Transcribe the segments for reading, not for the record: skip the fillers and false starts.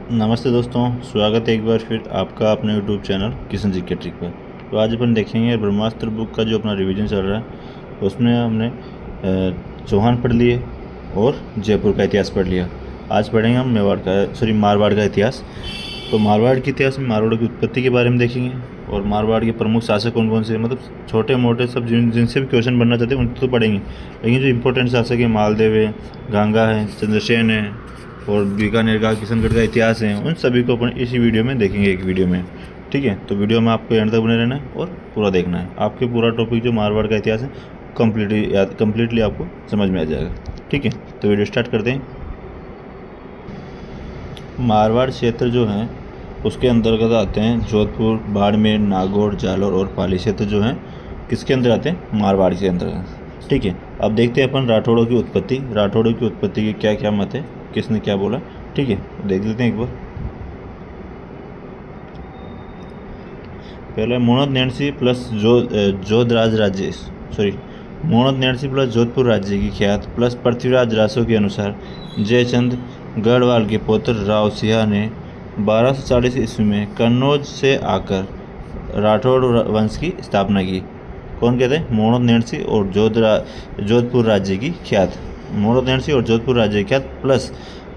नमस्ते दोस्तों, स्वागत है एक बार फिर आपका अपने यूट्यूब चैनल किशन जी के ट्रिक पर। तो आज अपन देखेंगे ब्रह्मास्त्र बुक का जो अपना रिवीजन चल रहा है उसमें हमने चौहान पढ़ लिए और जयपुर का इतिहास पढ़ लिया। आज पढ़ेंगे हम मारवाड़ का इतिहास। तो मारवाड़ के इतिहास में मारवाड़ की उत्पत्ति के बारे में देखेंगे और मारवाड़ के प्रमुख शासक कौन कौन से, मतलब छोटे मोटे सब जिनसे भी क्वेश्चन बनना चाहते हैं उनको तो पढ़ेंगे, लेकिन जो इंपॉर्टेंट शासक है मालदेव है, गांगा है, चंद्रसेन है और बीकानेर का किशनगढ़ का इतिहास है, उन सभी को अपन इसी वीडियो में देखेंगे एक वीडियो में। ठीक है, तो वीडियो में आपको एंड तक बने रहना है और पूरा देखना है। आपके पूरा टॉपिक जो मारवाड़ का इतिहास है कम्प्लीटली आपको समझ में आ जाएगा। ठीक है, तो वीडियो स्टार्ट करते हैं। मारवाड़ क्षेत्र जो है उसके अंतर्गत आते हैं जोधपुर, बाड़मेर, नागौर, जालौर और पाली क्षेत्र जो हैं किसके अंदर आते हैं? मारवाड़ के अंतर्गत। ठीक है, अब देखते हैं अपन राठौड़ों की उत्पत्ति। राठौड़ों की उत्पत्ति की क्या क्या मत है, किसने क्या बोला। ठीक है, देख लेते हैं एक बार। पहले Mohammad Nancy plus Mohammad Nancy plus Jodhpur राज्य की ख्यात प्लस पृथ्वीराज रासो के अनुसार जयचंद गढ़वाल के पुत्र राव सिंह ने 1240 ईस्वी में कन्नौज से आकर राठौड़ वंश की स्थापना की। कौन कहते हैं? मोहम्मद नैन्सी और जोधपुर राज्य की ख्यात। मोहम्मद नैन्सी और जोधपुर राज्य की ख्यात प्लस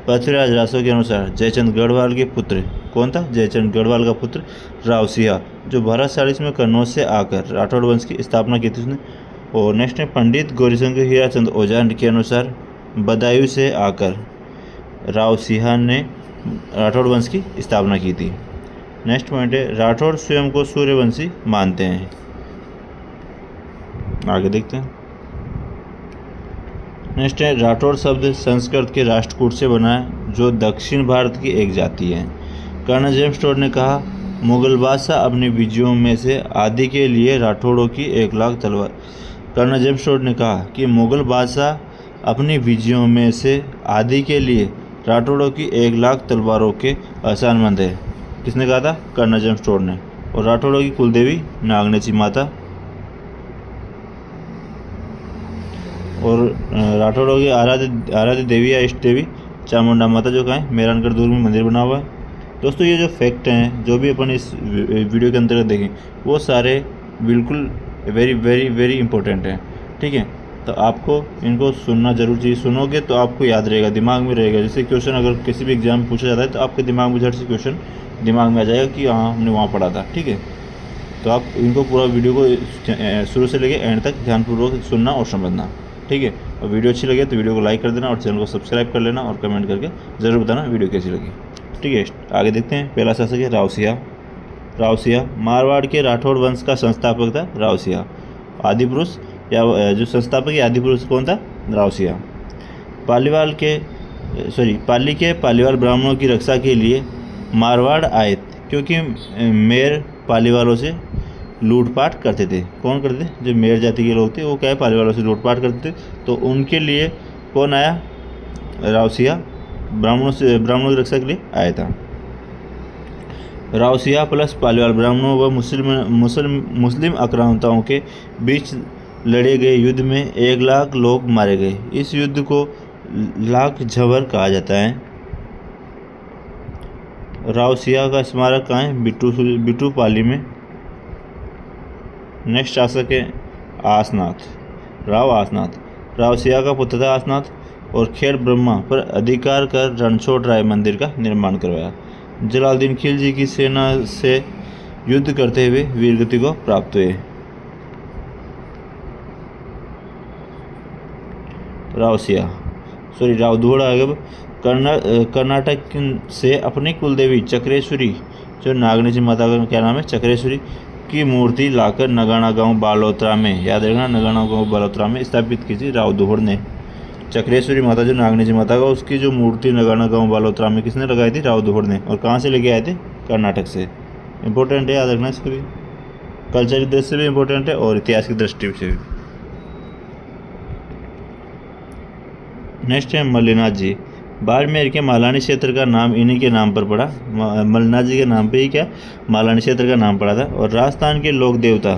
पृथ्वीराज रासो के अनुसार जयचंद गढ़वाल के पुत्र, कौन था? जयचंद गढ़वाल का पुत्र राव सिंह, जो 1240 में कन्नौज से आकर राठौड़ वंश की स्थापना की थी उसने। और नेक्स्ट है पंडित गौरीशंकर हीराचंद ओझा के अनुसार बदायूं से आकर राव सिंह ने राठौड़ वंश की स्थापना की थी। नेक्स्ट पॉइंट है राठौड़ स्वयं को सूर्यवंशी मानते हैं। आगे देखते हैं। नेक्स्ट है राठौड़ शब्द संस्कृत के राष्ट्रकूट से बना है जो दक्षिण भारत की एक जाति है। कर्नल जेम्स टोड ने कहा, मुगल बादशाह अपनी विजयों में से आदि के लिए राठौड़ों की 1 लाख तलवार। कर्नल जेम्स टोड ने कहा कि मुगल बादशाह अपनी विजयों में से आदि के लिए राठौड़ों की 1 लाख तलवारों के आसानमंद है। किसने कहा था? कर्नल जेम्स टोड ने। और राठौड़ों की कुलदेवी नागनेची माता और राठौड़ों की आराध्य देवी या इष्ट देवी चामुंडा माता, जो कहाँ है? मेहरानगढ़ दुर्ग में मंदिर बना हुआ है। दोस्तों ये जो फैक्ट हैं जो भी अपन इस वीडियो के अंतर्गत देखें वो सारे बिल्कुल वेरी वेरी वेरी इंपॉर्टेंट हैं। ठीक है, तो आपको इनको सुनना जरूर चाहिए। सुनोगे तो आपको याद रहेगा, दिमाग में रहेगा। जैसे क्वेश्चन अगर किसी भी एग्जाम में पूछा जाता है तो आपके दिमाग में झट से क्वेश्चन दिमाग में आ जाएगा कि हाँ हमने वहाँ पढ़ा था। ठीक है, तो आप इनको पूरा वीडियो को शुरू से लेकर एंड तक ध्यानपूर्वक सुनना और समझना। ठीक है, और वीडियो अच्छी लगे तो वीडियो को लाइक कर देना और चैनल को सब्सक्राइब कर लेना और कमेंट करके ज़रूर बताना वीडियो कैसी लगी। ठीक है, आगे देखते हैं। पहला शासक है राव सिंह। मारवाड़ के राठौड़ वंश का संस्थापक था राव सिंह। आदि पुरुष या जो संस्थापक या आदि पुरुष कौन था? राव सिंह। पाली के पालीवाल ब्राह्मणों की रक्षा के लिए मारवाड़ आए क्योंकि मेर पालीवालों से लूटपाट करते थे। कौन करते थे? जो मेर जाति के लोग थे वो क्या है? पालीवालों से लूटपाट करते थे। तो उनके लिए कौन आया? राव सिंह ब्राह्मणों की रक्षा के लिए आया था। राव सिंह प्लस पालीवाल ब्राह्मणों व मुस्लिम आक्रांताओं के बीच लड़े गए युद्ध में 1 लाख लोग मारे गए। इस युद्ध को लाख झवर कहा जाता है। राव सिंह का स्मारक कहाँ है? बिट्टू पाली में। नेक्स्ट शासक है राव सिंह का पुत्र था आसनाथ और खेड़ ब्रह्मा पर अधिकार कर रणछोड़ राय मंदिर का निर्माण करवाया। जलालुद्दीन खिलजी की सेना से युद्ध करते हुए वीरगति को प्राप्त हुए। राव दुहड़ कर्नाटक से अपनी कुलदेवी चक्रेश्वरी, जो नागनेची माता का क्या नाम है? चक्रेश्वरी की मूर्ति लाकर नगाना गांव बालोतरा में, याद रखना, नगाना गांव बालोतरा में स्थापित की थी राव दुहड़ ने। चक्रेश्वरी माता जो नागनेची माता का, उसकी जो मूर्ति नगाना गांव बालोतरा में किसने लगाई थी? राव दुहड़ ने। और कहाँ से लेके आए थे? कर्नाटक से। इंपॉर्टेंट है, याद रखना इसको भी। कल्चर की दृष्टि से भी इंपॉर्टेंट है और इतिहास की दृष्टि से भी। नेक्स्ट है मल्लिनाथ जी। बाड़मेर के मालानी क्षेत्र का नाम इन्हीं के नाम पर पड़ा। मल्लिनाथ जी के नाम पे ही क्या मालानी क्षेत्र का नाम पड़ा था। और राजस्थान के लोक देवता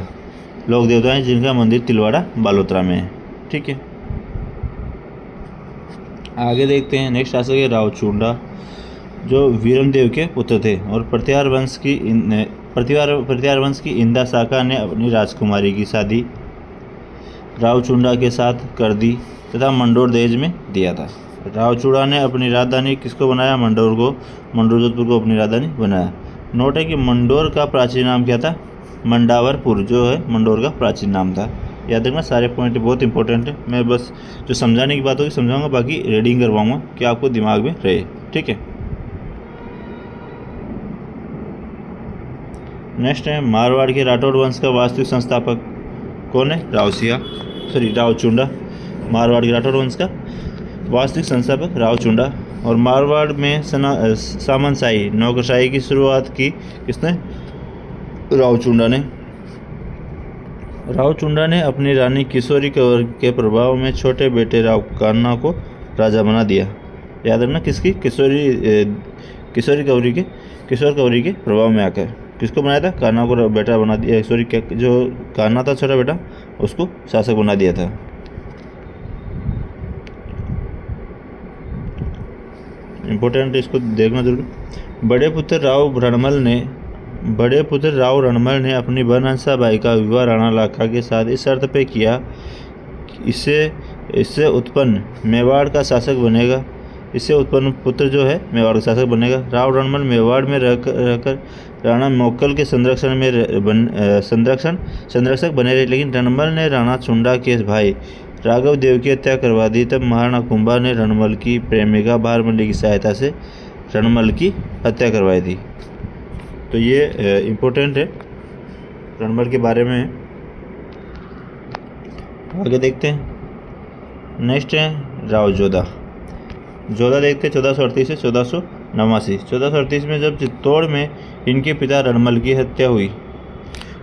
हैं जिनका मंदिर तिलवाड़ा बालोतरा में है। ठीक है, आगे देखते हैं। नेक्स्ट शासक है रावचुंडा। जो वीरमदेव के पुत्र थे, और प्रत्यार वंश की इंदा शाखा ने अपनी राजकुमारी की शादी रावचुंडा के साथ कर दी तथा मंडोर दहेज में दिया था। रावचुंडा ने अपनी राजधानी किसको बनाया? मंडोर जोधपुर को अपनी राजधानी बनाया। नोट है कि मंडोर का प्राचीन नाम क्या था? मंडावरपुर जो है मंडोर का प्राचीन नाम था। याद रखना, सारे पॉइंट बहुत इंपॉर्टेंट है। मैं बस जो समझाने की बात होगी समझाऊंगा, बाकी रीडिंग करवाऊंगा कि आपको दिमाग में रहे। ठीक है। नेक्स्ट है, मारवाड़ के राठौड़ वंश का वास्तविक संस्थापक कौन है? रावचुंडा। मारवाड़ के राठौड़ वंश का वास्तविक संस्थापक रावचुंडा। और मारवाड़ में सामंतशाही नौकरशाही की शुरुआत की किसने? रावचुंडा ने अपनी रानी किशोरी के प्रभाव में छोटे बेटे राव कान्हा को राजा बना दिया। याद रखना, किसकी? किशोर कौरी के प्रभाव में आकर किसको बनाया था? कान्हा को बेटा बना दिया। जो कान्हा था छोटा बेटा, उसको शासक बना दिया था। इम्पोर्टेंट, इसको देखना जरूर। बड़े पुत्र राव रणमल ने अपनी बनहंसा बाई का विवाह राणा लाखा के साथ इस शर्त पे किया कि इससे उत्पन्न मेवाड़ का शासक बनेगा। इससे उत्पन्न पुत्र जो है मेवाड़ का शासक बनेगा। राव रणमल मेवाड़ में रहकर राणा मोक्कल के संरक्षक बने रहे, लेकिन रणमल ने राणा चुंडा के भाई राघव देव की हत्या करवा दी। तब महाराणा कुंभा ने रणमल की प्रेमिका भारमल्ली की सहायता से रणमल की हत्या करवाई थी। तो ये इम्पोर्टेंट है, रणमल के बारे में। आगे देखते हैं। नेक्स्ट है राव जोधा देखते हैं 1438 से 1489। 1438 में जब चित्तौड़ में इनके पिता रणमल की हत्या हुई।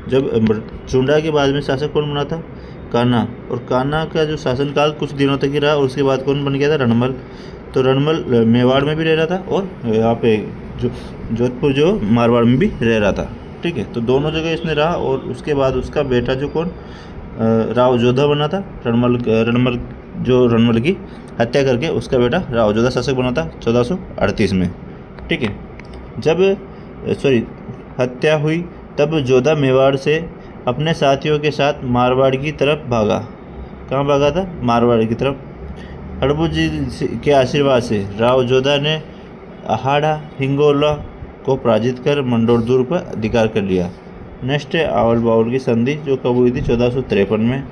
जब चुंडा के बाद में शासक कौन बना था? कान्हा। और कान्हा का जो शासनकाल कुछ दिनों तक ही रहा, और उसके बाद कौन बन गया था? रणमल। तो रणमल मेवाड़ में भी रह रहा था और यहाँ पे जो जोधपुर जो मारवाड़ में भी रह रहा था। ठीक है, तो दोनों जगह इसने रहा। और उसके बाद उसका बेटा जो कौन राव जोधा बना था, रणमल की हत्या करके उसका बेटा राव जोधा शासक बना था 1438 में। ठीक है, जब हत्या हुई तब जोधा मेवाड़ से अपने साथियों के साथ मारवाड़ की तरफ भागा। कहाँ भागा था? मारवाड़ की तरफ। हड़बू जी के आशीर्वाद से राव जोधा ने अहाड़ा हिंगोला को पराजित कर मंडोर दुर्ग पर अधिकार कर लिया। नेक्स्ट है आवल बाउल की संधि, जो कब हुई थी? 1453 में।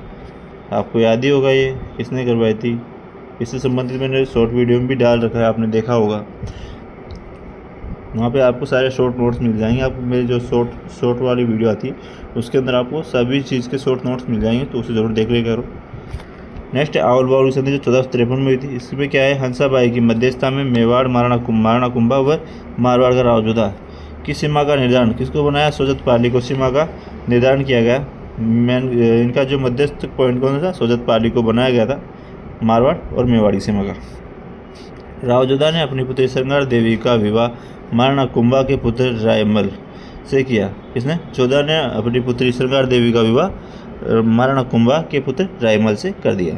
आपको याद ही होगा ये किसने करवाई थी। इससे संबंधित मैंने शॉर्ट वीडियो में भी डाल रखा है, आपने देखा होगा। वहाँ पे आपको सारे शॉर्ट नोट्स मिल जाएंगे। आपको मेरी जो शॉर्ट वाली वीडियो आती है उसके अंदर आपको सभी चीज़ के शॉर्ट नोट्स मिल जाएंगे, तो उसे ज़रूर देख लिया करो। नेक्स्ट है आवल बाउल की संधि, जो 1453 में हुई थी। इसमें क्या है? हंसाबाई की मध्यस्थता में मेवाड़ महाराणा कुंभा व मारवाड़ का राव जोधा की सीमा का निर्धारण किसको बनाया? सोजत पाली को सीमा का निर्धारण किया गया। इनका जो मध्यस्थ पॉइंट कौन था? सोजत पाली को बनाया गया था, मारवाड़ और मेवाड़ की सीमा का। राव जोधा ने अपनी पुत्री श्रृंगार देवी का विवाह महाराणा कुंभा के पुत्र रायमल से किया। किसने? जोधा ने अपनी पुत्री श्रृंगार देवी का विवाह महाराणा कुंभा के पुत्र रायमल से कर दिया।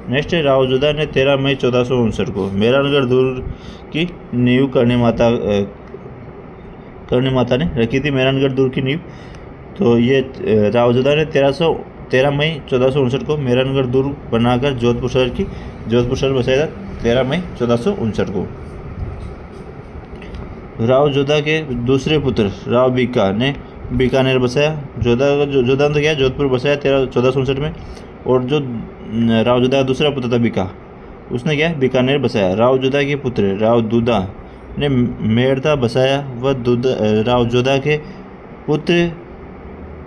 नेक्स्ट है राव जोधा ने 13 मई 1459 को मेहरानगढ़ दुर्ग की नींव करणी माता ने रखी थी। मेहरानगढ़ दुर्ग की नींव, तो ये राव जोधा ने 13 मई 1459 को मेहरानगढ़ दुर्ग बनाकर जोधपुर शहर बसाया था 13 मई 1459 को। राव जोधा के दूसरे पुत्र राव बीका ने बीकानेर बसाया। जोधा तो क्या जोधपुर बसाया 1459 में। और जो राव जोधा का दूसरा पुत्र था बीका, उसने क्या बीकानेर बसाया। राव जोधा के पुत्र राव दूधा ने मेड़ता बसाया। वह राव जोधा के पुत्र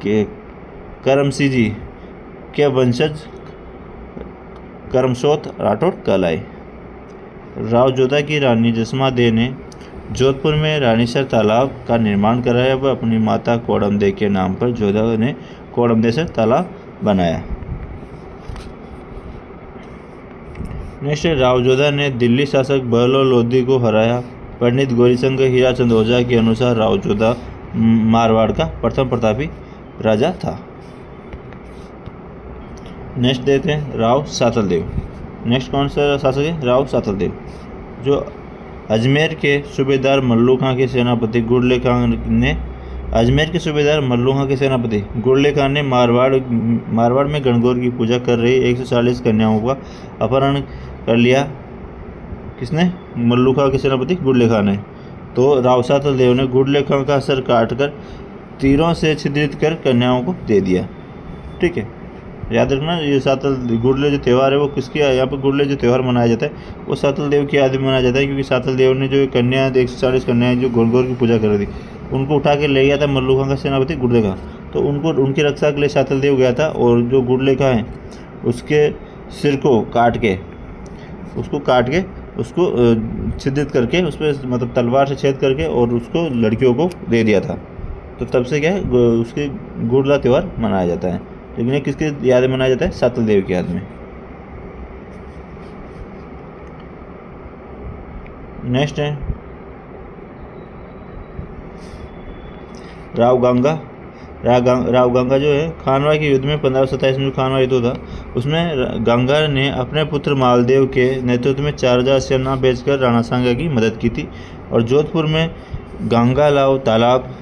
के करमसिंह जी के वंशज करमसोत राठौड़ कहलाए। राव जोधा की रानी जसमा दे ने जोधपुर में रानीसर तालाब का निर्माण कराया। वह अपनी माता कोड़म दे के नाम पर जोधा ने कोड़म दे सर तालाब बनाया। नेक्स्ट राव जोधा ने दिल्ली शासक बहलोल लोधी को हराया। पंडित गौरीशंकर हीराचंद ओझा के अनुसार राव जोधा मारवाड़ का प्रथम प्रतापी राजा था। नेक्स्ट देखते हैं राव सातल देव। नेक्स्ट कौन सा शासक है? राव सातलदेव। जो अजमेर के सूबेदार मल्लू खां के सेनापति गुड़ले खां ने मारवाड़ में गणगौर की पूजा कर रही 140 कन्याओं का अपहरण कर लिया। किसने? मल्लू खां के सेनापति गुड़ले खां ने। तो राव सातलदेव ने गुड़ले खां का सर काटकर तीरों से छिद्रित कर कन्याओं को दे दिया। ठीक है, याद रखना ये गुड़ले जो त्यौहार है वो किसके यहाँ पर गुड़ले जो त्यौहार मनाया जाता है वो सातलदेव की याद में मनाया जाता है, क्योंकि सातलदेव ने जो कन्या 140 कन्याएं जो गणगौर की पूजा कर रही थी उनको उठा के ले गया था मल्लू खां का सेनापति गुड़ले खां। तो उनको उनकी रक्षा के लिए सातलदेव गया था और जो गुड़ले खां है उसके सिर को काट के उसको छिद्रित करके उस पर मतलब तलवार से छेद करके और उसको लड़कियों को दे दिया था। तो तब से क्या है उसके गुड़ला त्यौहार मनाया जाता है। लेकिन ये किसके याद में मनाया जाता है? सातलदेव की याद में। नेक्स्ट है राव गंगा। राव गंगा जो है खानवा के युद्ध में 1527 में जो खानवा युद्ध था उसमें गंगा ने अपने पुत्र मालदेव के नेतृत्व में 4000 सेना भेजकर राणा सांगा की मदद की थी और जोधपुर में गंगा लाव तालाब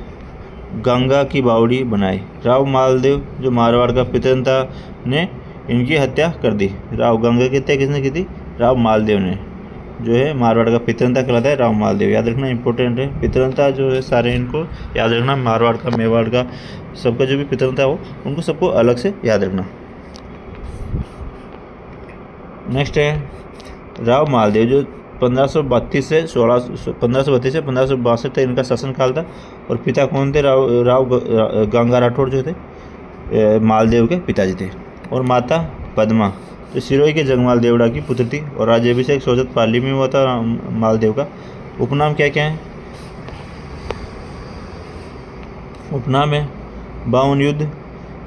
गंगा की बावड़ी बनाई। राव मालदेव जो मारवाड़ का पितरन था ने इनकी हत्या कर दी। राव गंगा की हत्या किसने की थी? राव मालदेव ने। जो है मारवाड़ का पितरन था कहलाता है राव मालदेव। याद रखना इंपॉर्टेंट है। पितरनता जो है सारे इनको याद रखना, मारवाड़ का मेवाड़ का सबका जो भी पितरनता हो उनको सबको अलग से याद रखना। नेक्स्ट है राव मालदेव जो 1532 से 1562 तक इनका शासनकाल था और पिता कौन थे? राव गंगा राठौड़ जो थे मालदेव के पिताजी थे और माता पद्मा जो सिरोही के जगमाल देवड़ा की पुत्र थी और राज्याभिषेक सोजत पाली में हुआ था मालदेव का। उपनाम क्या क्या है? उपनाम है 52 युद्ध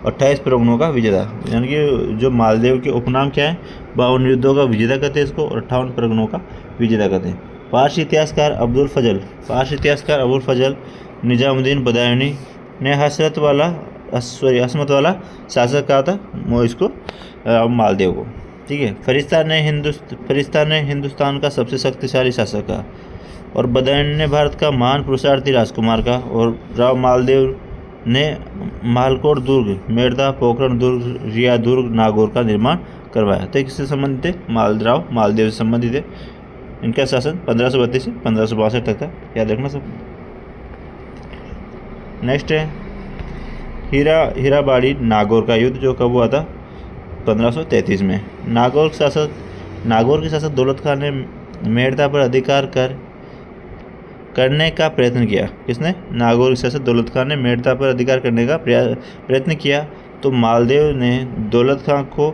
28 परगनों का विजेता, यानी कि जो मालदेव के उपनाम क्या है? 52 युद्धों का विजेता कहते हैं इसको और 58 परगनों का विजेता कहते हैं। पारसी इतिहासकार अब्दुल फजल निजामुद्दीन बदायूनी ने हसरत वाला शासक कहा था इसको मालदेव को। ठीक है, फरिश्ता ने हिंदुस्तान का सबसे शक्तिशाली शासक कहा और बदायूनी ने भारत का महान पुरुषार्थी राजकुमार का और राव मालदेव ने मालकोट दुर्ग, मेड़ता, पोखरण दुर्ग, रिया दुर्ग, नागौर का निर्माण करवाया। तो किससे संबंधित थे? राव मालदेव से संबंधित है। इनका शासन 1532 से 1562 तक था, याद रखना सब। नेक्स्ट है हीराबाड़ी नागौर का युद्ध जो कब हुआ था? 1533 में। नागौर के शासक दौलत खान ने मेड़ता पर अधिकार करने का प्रयत्न किया। किसने? नागौर के शासक दौलत खान ने मेड़ता पर अधिकार करने का प्रयत्न किया तो मालदेव ने दौलत खान को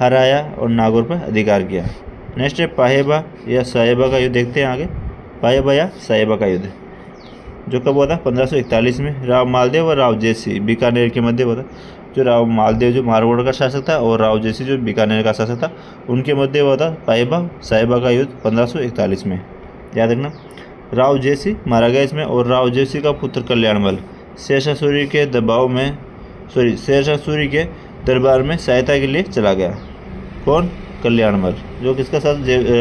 हराया और नागौर पर अधिकार किया। नेक्स्ट है पाहेबा या साहेबा का युद्ध, देखते हैं आगे। पाहेबा या साहेबा का युद्ध जो कब हुआ था? 1541 में। राव मालदेव और राव जयसिंह बीकानेर के मध्य हुआ था। जो राव मालदेव जो मारवाड़ का शासक था और राव जयसिंह जो बीकानेर का शासक था उनके मध्य हुआ था पाहेबा साहेबा का युद्ध 1541 में, याद रखना। राव जयसिंह मारा गया इसमें और राव जयसिंह का पुत्र कल्याणमल शेरशाह सूरी के दरबार में सहायता के लिए चला गया। कौन? कल्याणमल, जो किसका साथ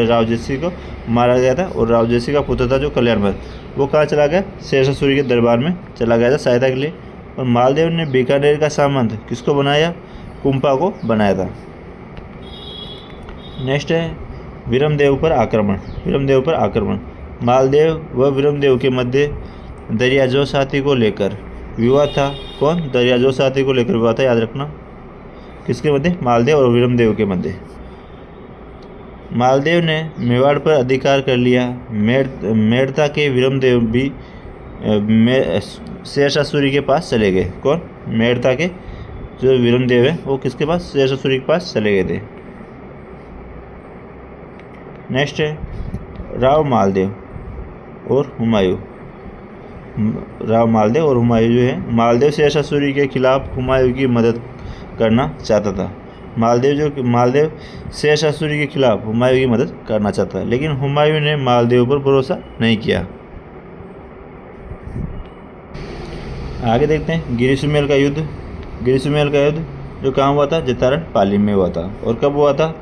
राव जयसिंह को मारा गया था और राव जयसिंह का पुत्र था जो कल्याणमल, वो कहाँ चला गया? शेरशाह सूरी के दरबार में चला गया था सहायता के लिए। और मालदेव ने बीकानेर का सामंत किसको बनाया? कुंपा को बनाया था। नेक्स्ट है विरमदेव पर आक्रमण। मालदेव व विरमदेव के मध्य दरियाजो साथी को लेकर विवाद था। कौन? दरियाजो साथी को लेकर विवाद था, याद रखना। किसके मध्य? मालदेव और विरमदेव के मध्य। मालदेव ने मेवाड़ पर अधिकार कर लिया। मेड़ता के विरमदेव भी शेरशाह सूरी के पास चले गए। कौन? मेड़ता के जो विरमदेव है वो किसके पास? शेरशाह सूरी के पास चले गए थे। नेक्स्ट है राव मालदेव और हुमायूं जो है, मालदेव शेरशाह सूरी के खिलाफ हुमायूं की मदद करना चाहता था। मालदेव शेरशाह सूरी के खिलाफ हुमायूं की मदद करना चाहता था, लेकिन हुमायूं ने मालदेव पर भरोसा नहीं किया। आगे देखते हैं गिरिसुमेल का युद्ध जो कहाँ हुआ था? जतारण पाली में हुआ था। और कब हुआ था?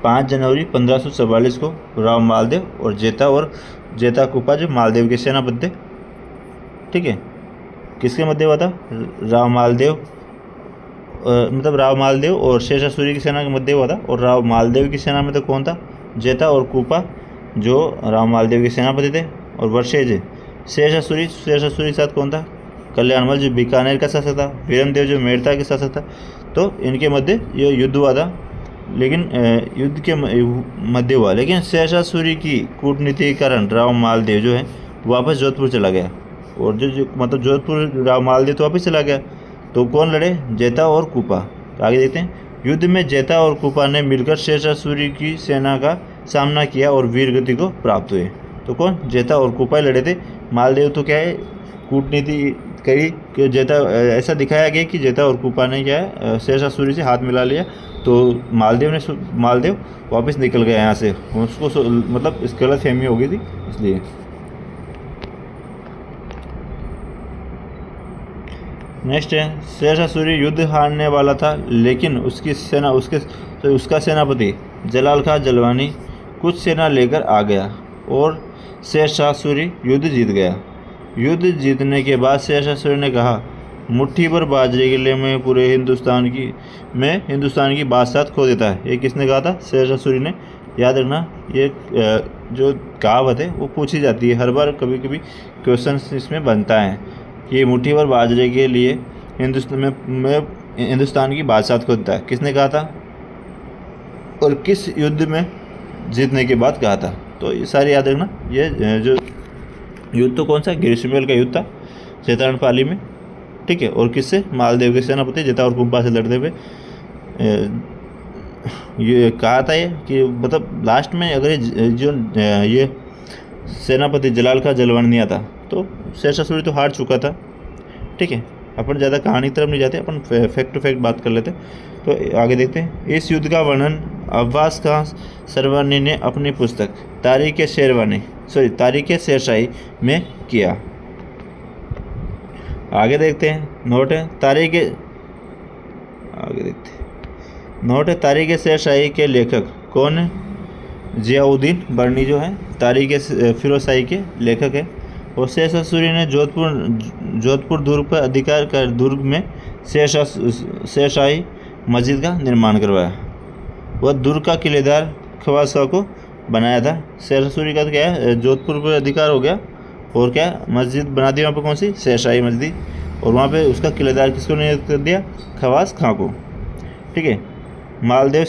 5 जनवरी 1544 को राव मालदेव और जेता कुपा जो मालदेव के सेनापति थे, ठीक है, किसके मध्य हुआ था? राव मालदेव मतलब राव मालदेव और शेरशाह सूरी की सेना के मध्य हुआ था। और राव मालदेव की सेना में तो कौन था? जेता और कुपा जो राव मालदेव के सेनापति थे। और वर्षेज शेरशाह सूरी के साथ कौन था? कल्याणमल जो बीकानेर का शासक था, वीरमदेव जो मेड़ता के शासक था। तो इनके मध्य ये युद्ध हुआ था, लेकिन युद्ध के मध्य हुआ, लेकिन शेरशाह सूरी की कूटनीति के कारण राव मालदेव जो है वापस जोधपुर चला गया। और जो मतलब जोधपुर राव मालदेव तो वापस चला गया, तो कौन लड़े? जेता और कुपा। तो आगे देखते हैं, युद्ध में जेता और कुपा ने मिलकर शेरशाह सूरी की सेना का सामना किया और वीरगति को प्राप्त हुए। तो कौन? जेता और कुपा लड़े थे। मालदेव तो क्या है, कूटनीति करी कि जेता, ऐसा दिखाया गया कि जेता और कुपा ने क्या है शेरशाह सूरी से हाथ मिला लिया। तो मालदेव वापस निकल गया यहाँ से, उसको मतलब इस गलत फहमी हो गई थी इसलिए। नेक्स्ट है, शेरशाह सूरी युद्ध हारने वाला था, लेकिन उसका सेनापति जलाल खां जलवानी कुछ सेना लेकर आ गया और शेरशाह सूरी युद्ध जीत गया। युद्ध जीतने के बाद शेरशाह सूरी ने कहा, मुट्ठी भर बाजरे के लिए मैं पूरे हिंदुस्तान की बादशाहत खो देता है। ये किसने कहा था? शेरशाह सूरी ने। याद रखना, ये जो कहावत है वो पूछी जाती है हर बार, कभी कभी क्वेश्चन इसमें बनता है कि मुट्ठी भर बाजरे के लिए हिंदुस्तान की बादशाहत खो देता है, किसने कहा था और किस युद्ध में जीतने के बाद कहा था। तो ये सारी याद रखना। ये जो युद्ध तो कौन सा? ग्रीष्मकाल का युद्ध था चेतारणपाली में, ठीक है। और किससे? मालदेव के सेनापति जेता और कुपा से लड़ते हुए ये कहा था ये कि मतलब लास्ट में अगर ये सेनापति जलाल खां जलवानी नहीं आता तो शेरशाह सूरी तो हार चुका था, ठीक है। अपन ज़्यादा कहानी की तरफ नहीं जाते, अपन फैक्ट टू फैक्ट बात कर लेते। तो आगे देखते हैं, इस युद्ध का वर्णन अब्बास खां सरवानी ने अपनी पुस्तक तारीख शेरशाही में किया। आगे देखते हैं, नोट है तारीख शेरशाही के लेखक कौन है? जियाउद्दीन बर्नी जो है तारीख फिरोजशाही के लेखक है। और शेरशाह सूरी ने जोधपुर दुर्ग पर अधिकार कर दुर्ग में शेरशाही मस्जिद का निर्माण करवाया। वह दुर्ग का किलेदार खवास खां को बनाया था। शेरशाह सूरी का तो क्या है, जोधपुर पर अधिकार हो गया और क्या मस्जिद बना दी वहाँ पर, कौन सी? शेरशाही मस्जिद। और वहाँ पे उसका किलेदार किसको नियुक्त कर दिया? खवास खां को, ठीक है। मालदेव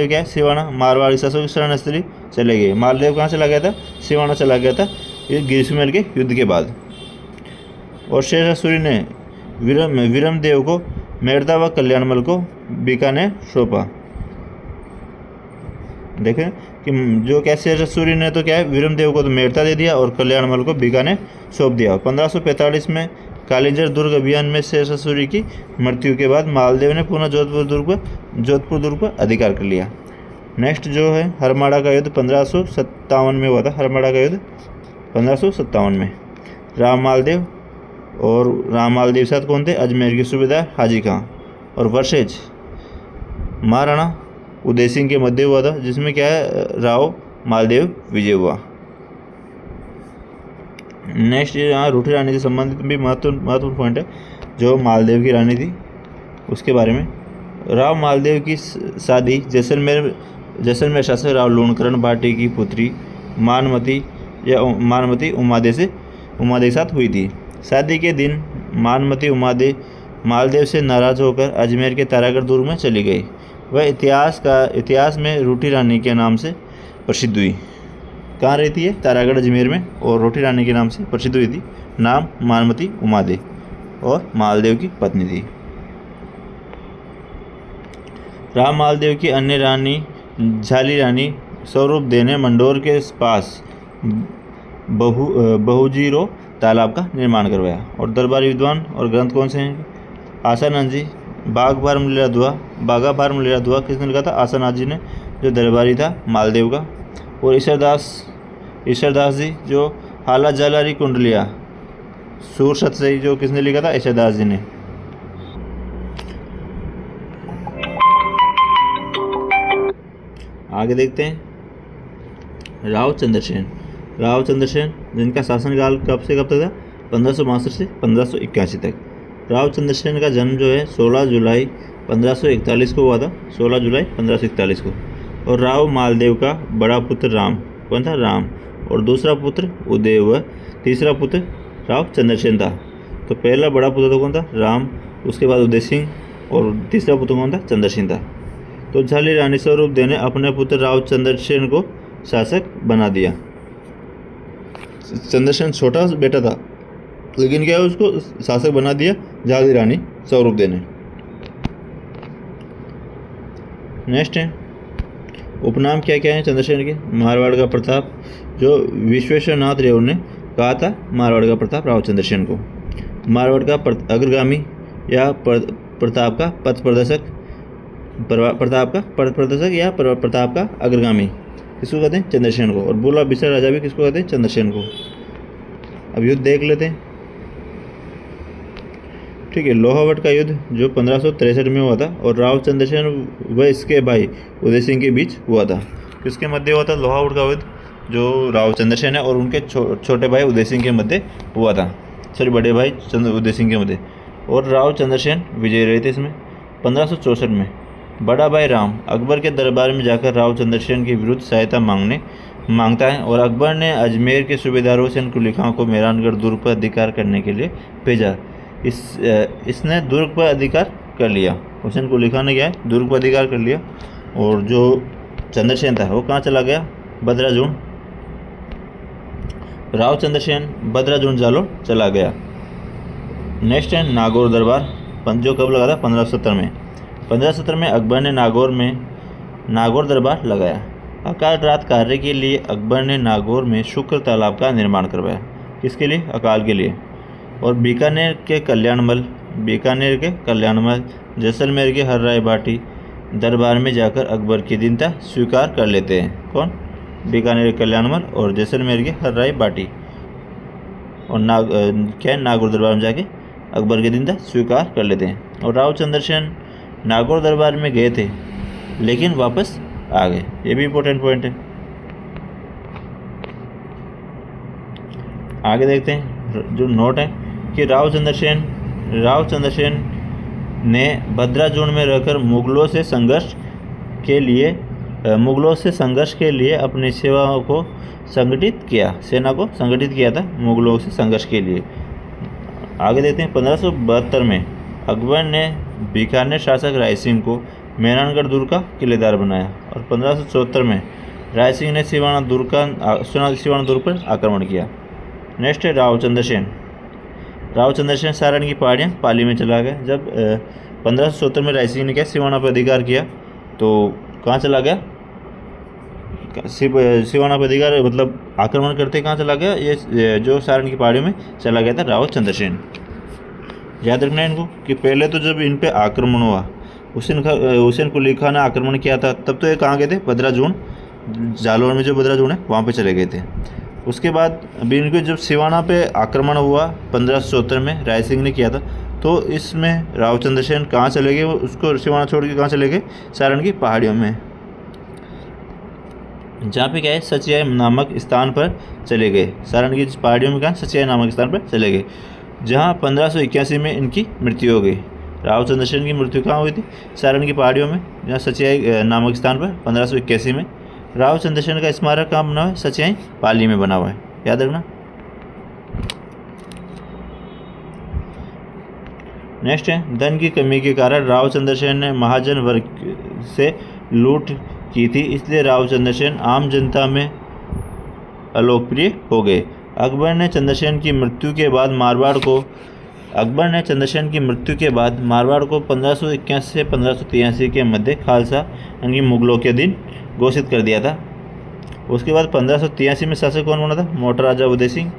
क्या है? सिवाना मारवाड़ी शासकों की शरण स्थली चले गए। मालदेव कहाँ चला गया था? सिवाना चला गया था, ये ग्रीष्मकाल के युद्ध के बाद। और शेरशाह सूरी ने वीरमदेव को मेड़ता व कल्याणमल को बीकानेर सौंपा। देखें कि जो क्या शेरशाह सूरी ने तो क्या है वीरमदेव को तो मेड़ता दे दिया और कल्याणमल को बीकानेर सौंप दिया। 1545 में कालिंजर दुर्ग अभियान में शेरशाह सूरी की मृत्यु के बाद मालदेव ने पुनः जोधपुर दुर्ग पर अधिकार कर लिया। नेक्स्ट जो है हरमाड़ा का युद्ध 1557 में हुआ था। हरमाड़ा का युद्ध 1557 में राम मालदेव के साथ कौन थे? अजमेर के सूबेदार हाजी खां और वर्षेज महाराणा उदय सिंह के मध्य हुआ था, जिसमें क्या है राव मालदेव विजय हुआ। नेक्स्ट यहाँ रूठी रानी से संबंधित भी महत्वपूर्ण पॉइंट है, जो मालदेव की रानी थी उसके बारे में। राव मालदेव की शादी जैसलमेर शासक राव लूणकरण भाटी की पुत्री मानमती उमादे के साथ हुई थी। शादी के दिन मानमती उमादे मालदेव से नाराज होकर अजमेर के तारागढ़ दुर्ग में चली गई। वह इतिहास में रूठी रानी के नाम से प्रसिद्ध हुई। कहाँ रहती है? तारागढ़ अजमेर में, और रोटी रानी के नाम से प्रसिद्ध हुई थी। नाम मानमती उमादे और मालदेव की पत्नी थी। राम मालदेव की अन्य रानी झाली रानी स्वरूप दे ने मंडोर के पास बहुजीरो तालाब का निर्माण करवाया। और दरबारी विद्वान और ग्रंथ कौन से हैं? आसानंद जी, बागा भार मुलेरा दुआ किसने लिखा था? आसानंद जी ने, जो दरबारी था मालदेव का। और ईश्वरदास जी जो हाला जालारी कुंडलिया सूर सतसई जो किसने लिखा था? ईश्वरदास जी ने। आगे देखते हैं राव चंद्रसेन। राव चंद्रसेन जिनका शासनकाल कब से कब तक था, 1562 से 1581 तक। राव चंद्रसेन का जन्म जो है 16 जुलाई 1541 को हुआ था, 16 जुलाई 1541 को। और राव मालदेव का बड़ा पुत्र राम, कौन था, राम, और दूसरा पुत्र उदय व तीसरा पुत्र राव चंद्रसेन था। तो पहला बड़ा पुत्र तो कौन था, राम, उसके बाद उदय सिंह, और तीसरा पुत्र कौन था, चंद्रसेन था। तो झाली रानी स्वरूप देव ने अपने पुत्र राव चंद्रसेन को शासक बना दिया। चंद्रसेन छोटा बेटा था, लेकिन क्या है, उसको शासक बना दिया झाली रानी स्वरूप देव ने। नेक्स्ट है उपनाम क्या क्या है चंद्रसेन के। मारवाड़ का प्रताप, जो विश्वेश्वरनाथ रेव ने कहा था मारवाड़ का प्रताप राव चंद्रसेन को। मारवाड़ का अग्रगामी या प्रताप का पथ प्रदर्शक, प्रताप का पथ प्रदर्शक या प्रताप का अग्रगामी किसको कहते हैं, चंद्रसेन को। और बुला बिसरा राजा भी किसको कहते हैं, चंद्रसेन को। अब युद्ध देख लेते हैं। ठीक है, लोहावट का युद्ध जो 1563 में हुआ था और राव चंद्रसेन व इसके भाई उदय सिंह के बीच हुआ था। किसके मध्य हुआ था लोहावट का युद्ध, जो राव चंद्रसेन है और उनके छोटे भाई उदय सिंह के मध्य हुआ था, सॉरी बड़े भाई उदय सिंह के मध्य। और राव चंद्रसेन विजयी रहे थे इसमें। 1564 में बड़ा भाई राम अकबर के दरबार में जाकर राव चंद्रसेन के विरुद्ध सहायता मांगता है और अकबर ने अजमेर के सूबेदार हुसैन कुली खां को मेहरानगढ़ दुर्ग पर अधिकार करने के लिए भेजा। इसने दुर्ग पर अधिकार कर लिया। हुसैन कुली खां ने क्या है, दुर्ग पर अधिकार कर लिया। और जो चंद्रसेन था वो कहाँ चला गया, बदराजून। राव चंद्रसेन बदराजून जालो चला गया। नेक्स्ट है नागौर दरबार, जो कब लगा था, 1570 में। 1570 में अकबर ने नागौर दरबार लगाया। अकाल रात कार्य के लिए अकबर ने नागौर में शुक्र तालाब का निर्माण करवाया। किसके लिए, अकाल के लिए। और बीकानेर के कल्याणमल, जैसलमेर के हर्राय बाटी दरबार में जाकर अकबर की दीनता स्वीकार कर लेते हैं। कौन, बीकानेर के कल्याणमल और जैसलमेर के हर्राय बाटी और नागौर दरबार में जाके अकबर की दीनता स्वीकार कर लेते हैं। और राव चंद्रसेन नागौर दरबार में गए थे लेकिन वापस आ गए, ये भी इम्पोर्टेंट पॉइंट है। आगे देखते हैं जो नोट है कि राव चंद्रसेन ने भद्राजून में रहकर मुगलों से संघर्ष के लिए अपनी सेनाओं को संगठित किया था मुगलों से संघर्ष के लिए। आगे देखते हैं 1572 में अकबर ने बीकानेर शासक राय सिंह को मेहरानगढ़ दुर्ग का किलेदार बनाया। और 1574 में राय सिंह ने सिवाना दुर्ग पर आक्रमण किया। नेक्स्ट है राव चंद्रसेन सारण की पहाड़ियाँ पाली में चला गया। जब 1574 में राय सिंह ने क्या सिवाना पर अधिकार किया तो कहाँ चला गया, सिवाना पर अधिकार मतलब आक्रमण करते कहाँ चला गया, ये जो सारण की पहाड़ियों में चला गया था राव चंद्रसेन। याद रखना इनको कि पहले तो जब इन पे आक्रमण हुआ, हुसैन कुली खां ने आक्रमण किया था, तब तो ये कहाँ गए थे, बदराजून, जालौर में जो बदराजून है वहाँ पे चले गए थे। उसके बाद अभी इनको जब सिवाना पे आक्रमण हुआ 1574 में राय सिंह ने किया था, तो इसमें राव चंद्रसेन कहाँ चले गए, उसको सिवाना छोड़ के कहाँ चले गए, सारण की पहाड़ियों में, जहाँ पे क्या है सचिया नामक स्थान पर चले गए। सारण की पहाड़ियों में कहाँ, सचिया नामक स्थान पर चले गए, जहाँ 1581 में इनकी मृत्यु हो गई। राव चंद्रसेन की मृत्यु कहाँ हुई थी, सारण की पहाड़ियों में, जहाँ सचिया नामक स्थान पर 1581 में। राव चंद्रसेन का स्मारक कहाँ बना हुआ है, सचिया पाली में बना हुआ है, याद रखना। नेक्स्ट है धन की कमी के कारण राव चंद्रसेन ने महाजन वर्ग से लूट की थी, इसलिए राव चंद्रसेन आम जनता में अलोकप्रिय हो गए। अकबर ने चंद्रसेन की मृत्यु के बाद मारवाड़ को 1581 से 1583 के मध्य खालसा यानी मुगलों के अधीन घोषित कर दिया था। उसके बाद 1583 में शासक कौन बना था, मोटा राजा उदय सिंह।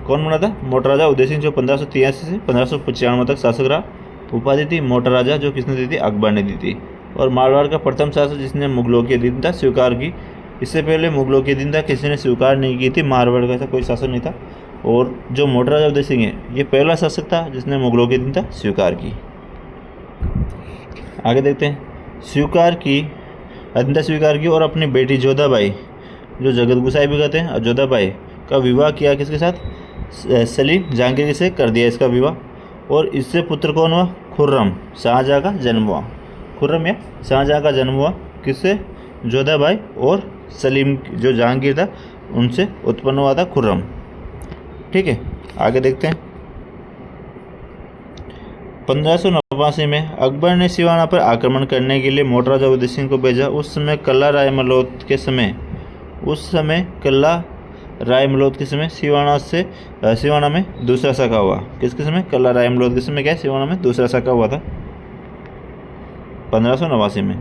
कौन बना था, मोटा राजा उदय सिंह, जो 1583 से 1595 तक शासक रहा। उपाधि थी मोटा राजा, जो किसने दी थी, अकबर ने दी थी। और मारवाड़ का प्रथम शासक जिसने मुगलों की अधीनता स्वीकार की। इससे पहले मुगलों की अधीनता किसी ने स्वीकार नहीं की थी, मारवाड़ का ऐसा कोई शासक नहीं था। और जो मोटा राजा उदय सिंह है, ये पहला शासक था जिसने मुगलों की अधीनता स्वीकार की। आगे देखते हैं स्वीकार की, अंततः स्वीकार की और अपनी बेटी जोधाबाई, जो जगत गुसाई भी कहते हैं, और जोधाबाई का विवाह किया किसके साथ? सलीम जहांगीर से कर दिया इसका विवाह। और इससे पुत्र कौन हुआ? खुर्रम, शाहजहाँ का जन्म हुआ। खुर्रम या शाहजहाँ का जन्म हुआ किससे? जोधाबाई और सलीम, जो जहांगीर था उनसे उत्पन्न हुआ था खुर्रम। ठीक है, आगे देखते हैं। 1589 में अकबर ने सिवाना पर आक्रमण करने के लिए मोटराजा उदय सिंह को भेजा। उस समय कल्ला राय मलोत के समय सिवाना में दूसरा सका हुआ। किसके समय? कल्ला राय मलोत के समय क्या है? सिवाना में दूसरा सका हुआ था 1589 में।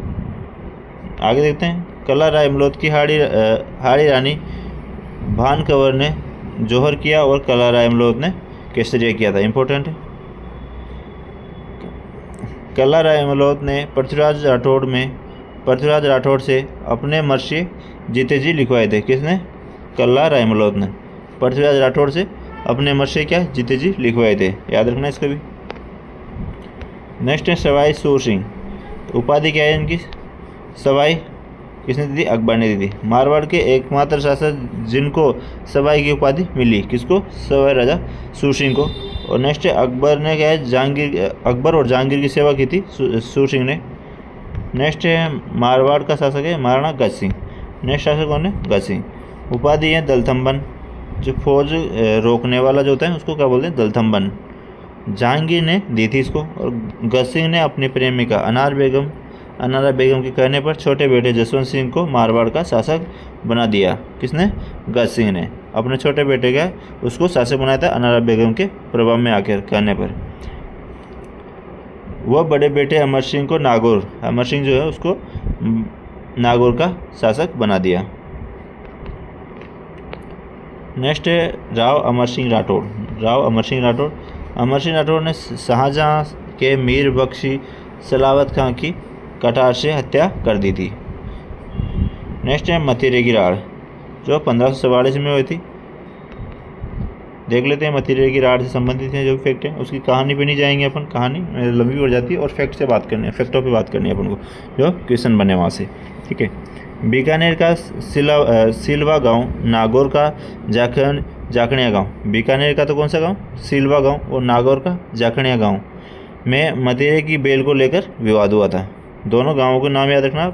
आगे देखते हैं। कल्ला राय मलोत की हाड़ी रानी भान कंवर ने जौहर किया और कल्ला राय मलोत ने केसरिया किया था। इंपॉर्टेंट है। कल्ला राय मलोत ने पृथ्वीराज राठौड़ से अपने मर्सी जीते जी लिखवाए थे। किसने? कल्ला राय मलोत ने पृथ्वीराज राठौड़ से अपने मर्सी क्या? जीते जी लिखवाए थे। याद रखना इसका भी। नेक्स्ट है सवाई सूर सिंह। उपाधि क्या है इनकी? सवाई किसने दी थी? अकबर ने दी थी। मारवाड़ के एकमात्र शासक जिनको सवाई की उपाधि मिली, किसको? सवाई राजा सूर सिंह को। और नेक्स्ट है अकबर ने क्या है? अकबर और जहांगीर की सेवा की थी सूर सिंह ने। नेक्स्ट है मारवाड़ का शासक है महाराणा गज सिंह। नेक्स्ट शासक कौन है? गज सिंह। उपाधि है दलथम्बन, जो फौज रोकने वाला जो होता है उसको क्या बोलते हैं? दलथम्बन। जहांगीर ने दी थी इसको। और गज सिंह ने अपनी प्रेमिका अनारा बेगम के कहने पर छोटे बेटे जसवंत सिंह को मारवाड़ का शासक बना दिया। किसने? गज सिंह ने अपने छोटे बेटे का उसको शासक बनाया था अनारा बेगम के प्रभाव में आकर कहने पर। वह बड़े बेटे अमर सिंह को अमर सिंह जो है उसको नागौर का शासक बना दिया। नेक्स्ट है राव अमर सिंह राठौड़। अमर सिंह राठौड़ ने शाहजहाँ के मीर बख्शी सलावत खां की कटार से हत्या कर दी थी। नेक्स्ट है मथुरे की राड़, जो 1544 में हुई थी। देख लेते हैं मथुरे की राड़ से संबंधित है जो फैक्ट है। उसकी कहानी पे नहीं जाएंगे अपन, कहानी लंबी हो जाती है और फैक्ट से बात करनी है, फैक्टों पे बात करनी है अपन को, जो क्वेश्चन बने वहाँ से। ठीक है। बीकानेर का सिलवा गांव, नागौर का जाखणिया गांव। बीकानेर का तो कौन सा गांव? सिलवा गांव। और नागौर का जाखणिया गांव में मथुरे की बेल को लेकर विवाद हुआ था। दोनों गांवों के नाम याद रखना,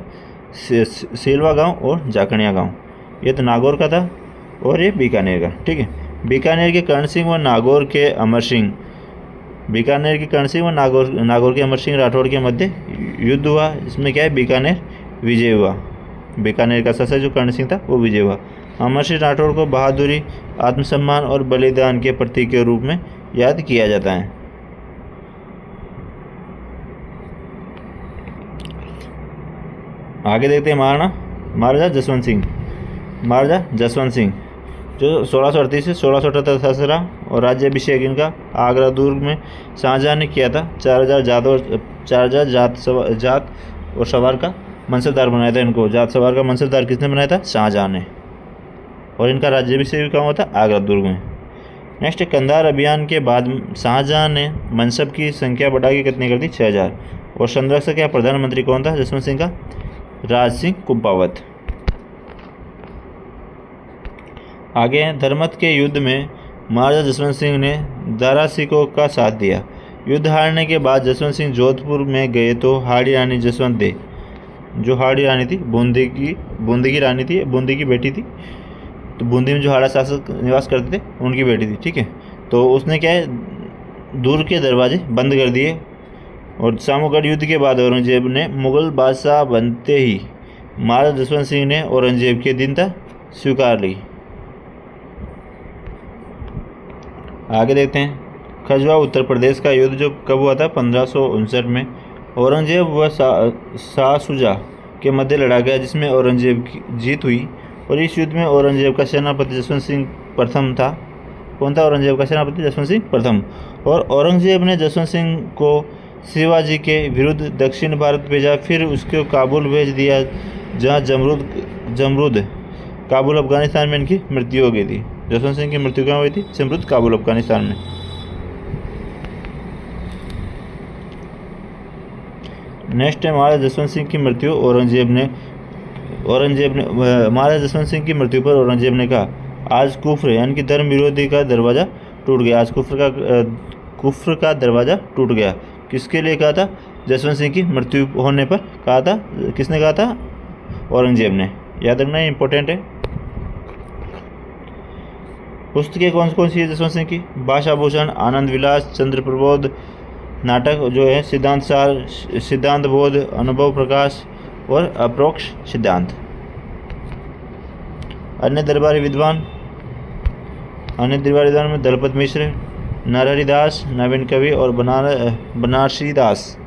सिलवा गांव और जाखणिया गांव। ये तो नागौर का था और ये बीकानेर का। ठीक है। बीकानेर के कर्ण सिंह व नागौर के अमर सिंह नागौर के अमर सिंह राठौड़ के मध्य युद्ध हुआ। इसमें क्या है? बीकानेर विजय हुआ। बीकानेर का शासक जो कर्ण सिंह था वो विजय हुआ। अमर सिंह राठौड़ को बहादुरी, आत्मसम्मान और बलिदान के प्रतीक के रूप में याद किया जाता है। आगे देखते हैं महाराजा जसवंत सिंह जो 1638 से 1678 शासक रहा। और राज्याभिषेक इनका आगरा दुर्ग में शाहजहाँ ने किया था। 4000 जात और सवार का मनसबदार बनाया था इनको। जात सवार का मनसबदार किसने बनाया था? शाहजहाँ ने। और इनका राज्याभिषेक भी कहाँ हुआ था? आगरा दुर्ग में। नेक्स्ट, कंधार अभियान के बाद शाहजहाँ ने मनसब की संख्या बढ़ा के कितनी कर दी? 6000। और संरक्षक या प्रधानमंत्री कौन था जसवंत सिंह का? राज सिंह कुंपावत। आगे हैं, धर्मत के युद्ध में महाराजा जसवंत सिंह ने दारा सिकों का साथ दिया। युद्ध हारने के बाद जसवंत सिंह जोधपुर में गए तो हाड़ी रानी जसवंत दे, जो हाड़ी रानी थी बूंदी की रानी थी, बूंदी की बेटी थी, तो बूंदी में जो हाड़ा शासक निवास करते थे उनकी बेटी थी। ठीक है। तो उसने क्या है, दूर के दरवाजे बंद कर दिए। और सामूगढ़ युद्ध के बाद औरंगजेब ने मुगल बादशाह बनते ही महाराजा जसवंत सिंह ने औरंगजेब की अधीनता स्वीकार ली। आगे देखते हैं, खजवा उत्तर प्रदेश का युद्ध जो कब हुआ था? 1559 में। औरंगजेब व शाह शुजा के मध्य लड़ा गया, जिसमें औरंगजेब की जीत हुई। और इस युद्ध में औरंगजेब का सेनापति जसवंत सिंह प्रथम था। कौन था औरंगजेब का सेनापति? जसवंत सिंह प्रथम। और औरंगजेब ने जसवंत सिंह को शिवाजी के विरुद्ध दक्षिण भारत भेजा, फिर उसको काबुल भेज दिया, जहाँ जमरूद काबुल अफगानिस्तान में इनकी मृत्यु हो गई थी। जसवंत सिंह की मृत्यु कहाँ हुई थी? जमरूद काबुल अफगानिस्तान में। नेक्स्ट है महाराजा जसवंत सिंह की मृत्यु। औरंगजेब ने महाराजा जसवंत सिंह की मृत्यु पर औरंगजेब ने कहा, आज कुफ्र यानी कि धर्म विरोधी का दरवाज़ा टूट गया। आज कुफ्र का दरवाज़ा टूट गया। किसके लिए कहा था? जसवंत सिंह की मृत्यु होने पर कहा था। किसने कहा था? औरंगजेब ने। याद रखना, इंपॉर्टेंट है। पुस्तकें कौन कौन सी है जसवंत सिंह की? भाषा भूषण, आनंद विलास, चंद्र प्रबोध, नाटक जो है सिद्धांत सार, सिद्धांत बोध, अनुभव प्रकाश और अप्रोक्ष सिद्धांत। अन्य दरबारी विद्वान में दलपत मिश्र, नरहरि दास, नवीन कवि और बनारसी दास।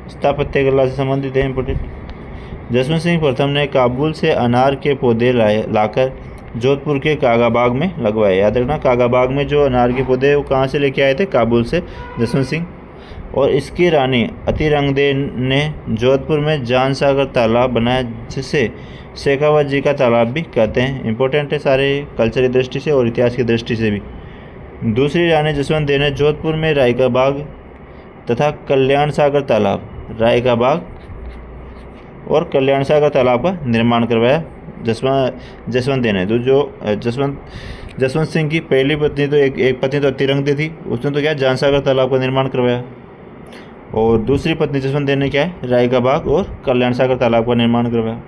स्थापत्य कला से संबंधित है, इंपोर्टेंट। जसवंत सिंह प्रथम ने काबुल से अनार के पौधे लाकर जोधपुर के कागाबाग में लगवाए। याद रखना, कागाबाग में जो अनार के पौधे वो कहाँ से लेके आए थे? काबुल से, जसवंत सिंह। और इसकी रानी अतिरंगदे ने जोधपुर में जान सागर तालाब बनाया, जिसे शेखावत जी का तालाब भी कहते हैं। इंपॉर्टेंट है सारे, कल्चरल दृष्टि से और इतिहास की दृष्टि से भी। दूसरी रानी जसवंत दे ने जोधपुर में राय का बाग तथा कल्याण सागर तालाब, राय का बाग और कल्याण सागर तालाब का निर्माण करवाया जसवंत दे ने। तो जो जसवंत सिंह की पहली पत्नी तो एक पत्नी तो अतिरंगदे थी, उसने तो क्या जान सागर तालाब का निर्माण करवाया। और दूसरी पत्नी जसवंत दे ने क्या है? राय का बाग और कल्याण सागर तालाब का निर्माण करवाया।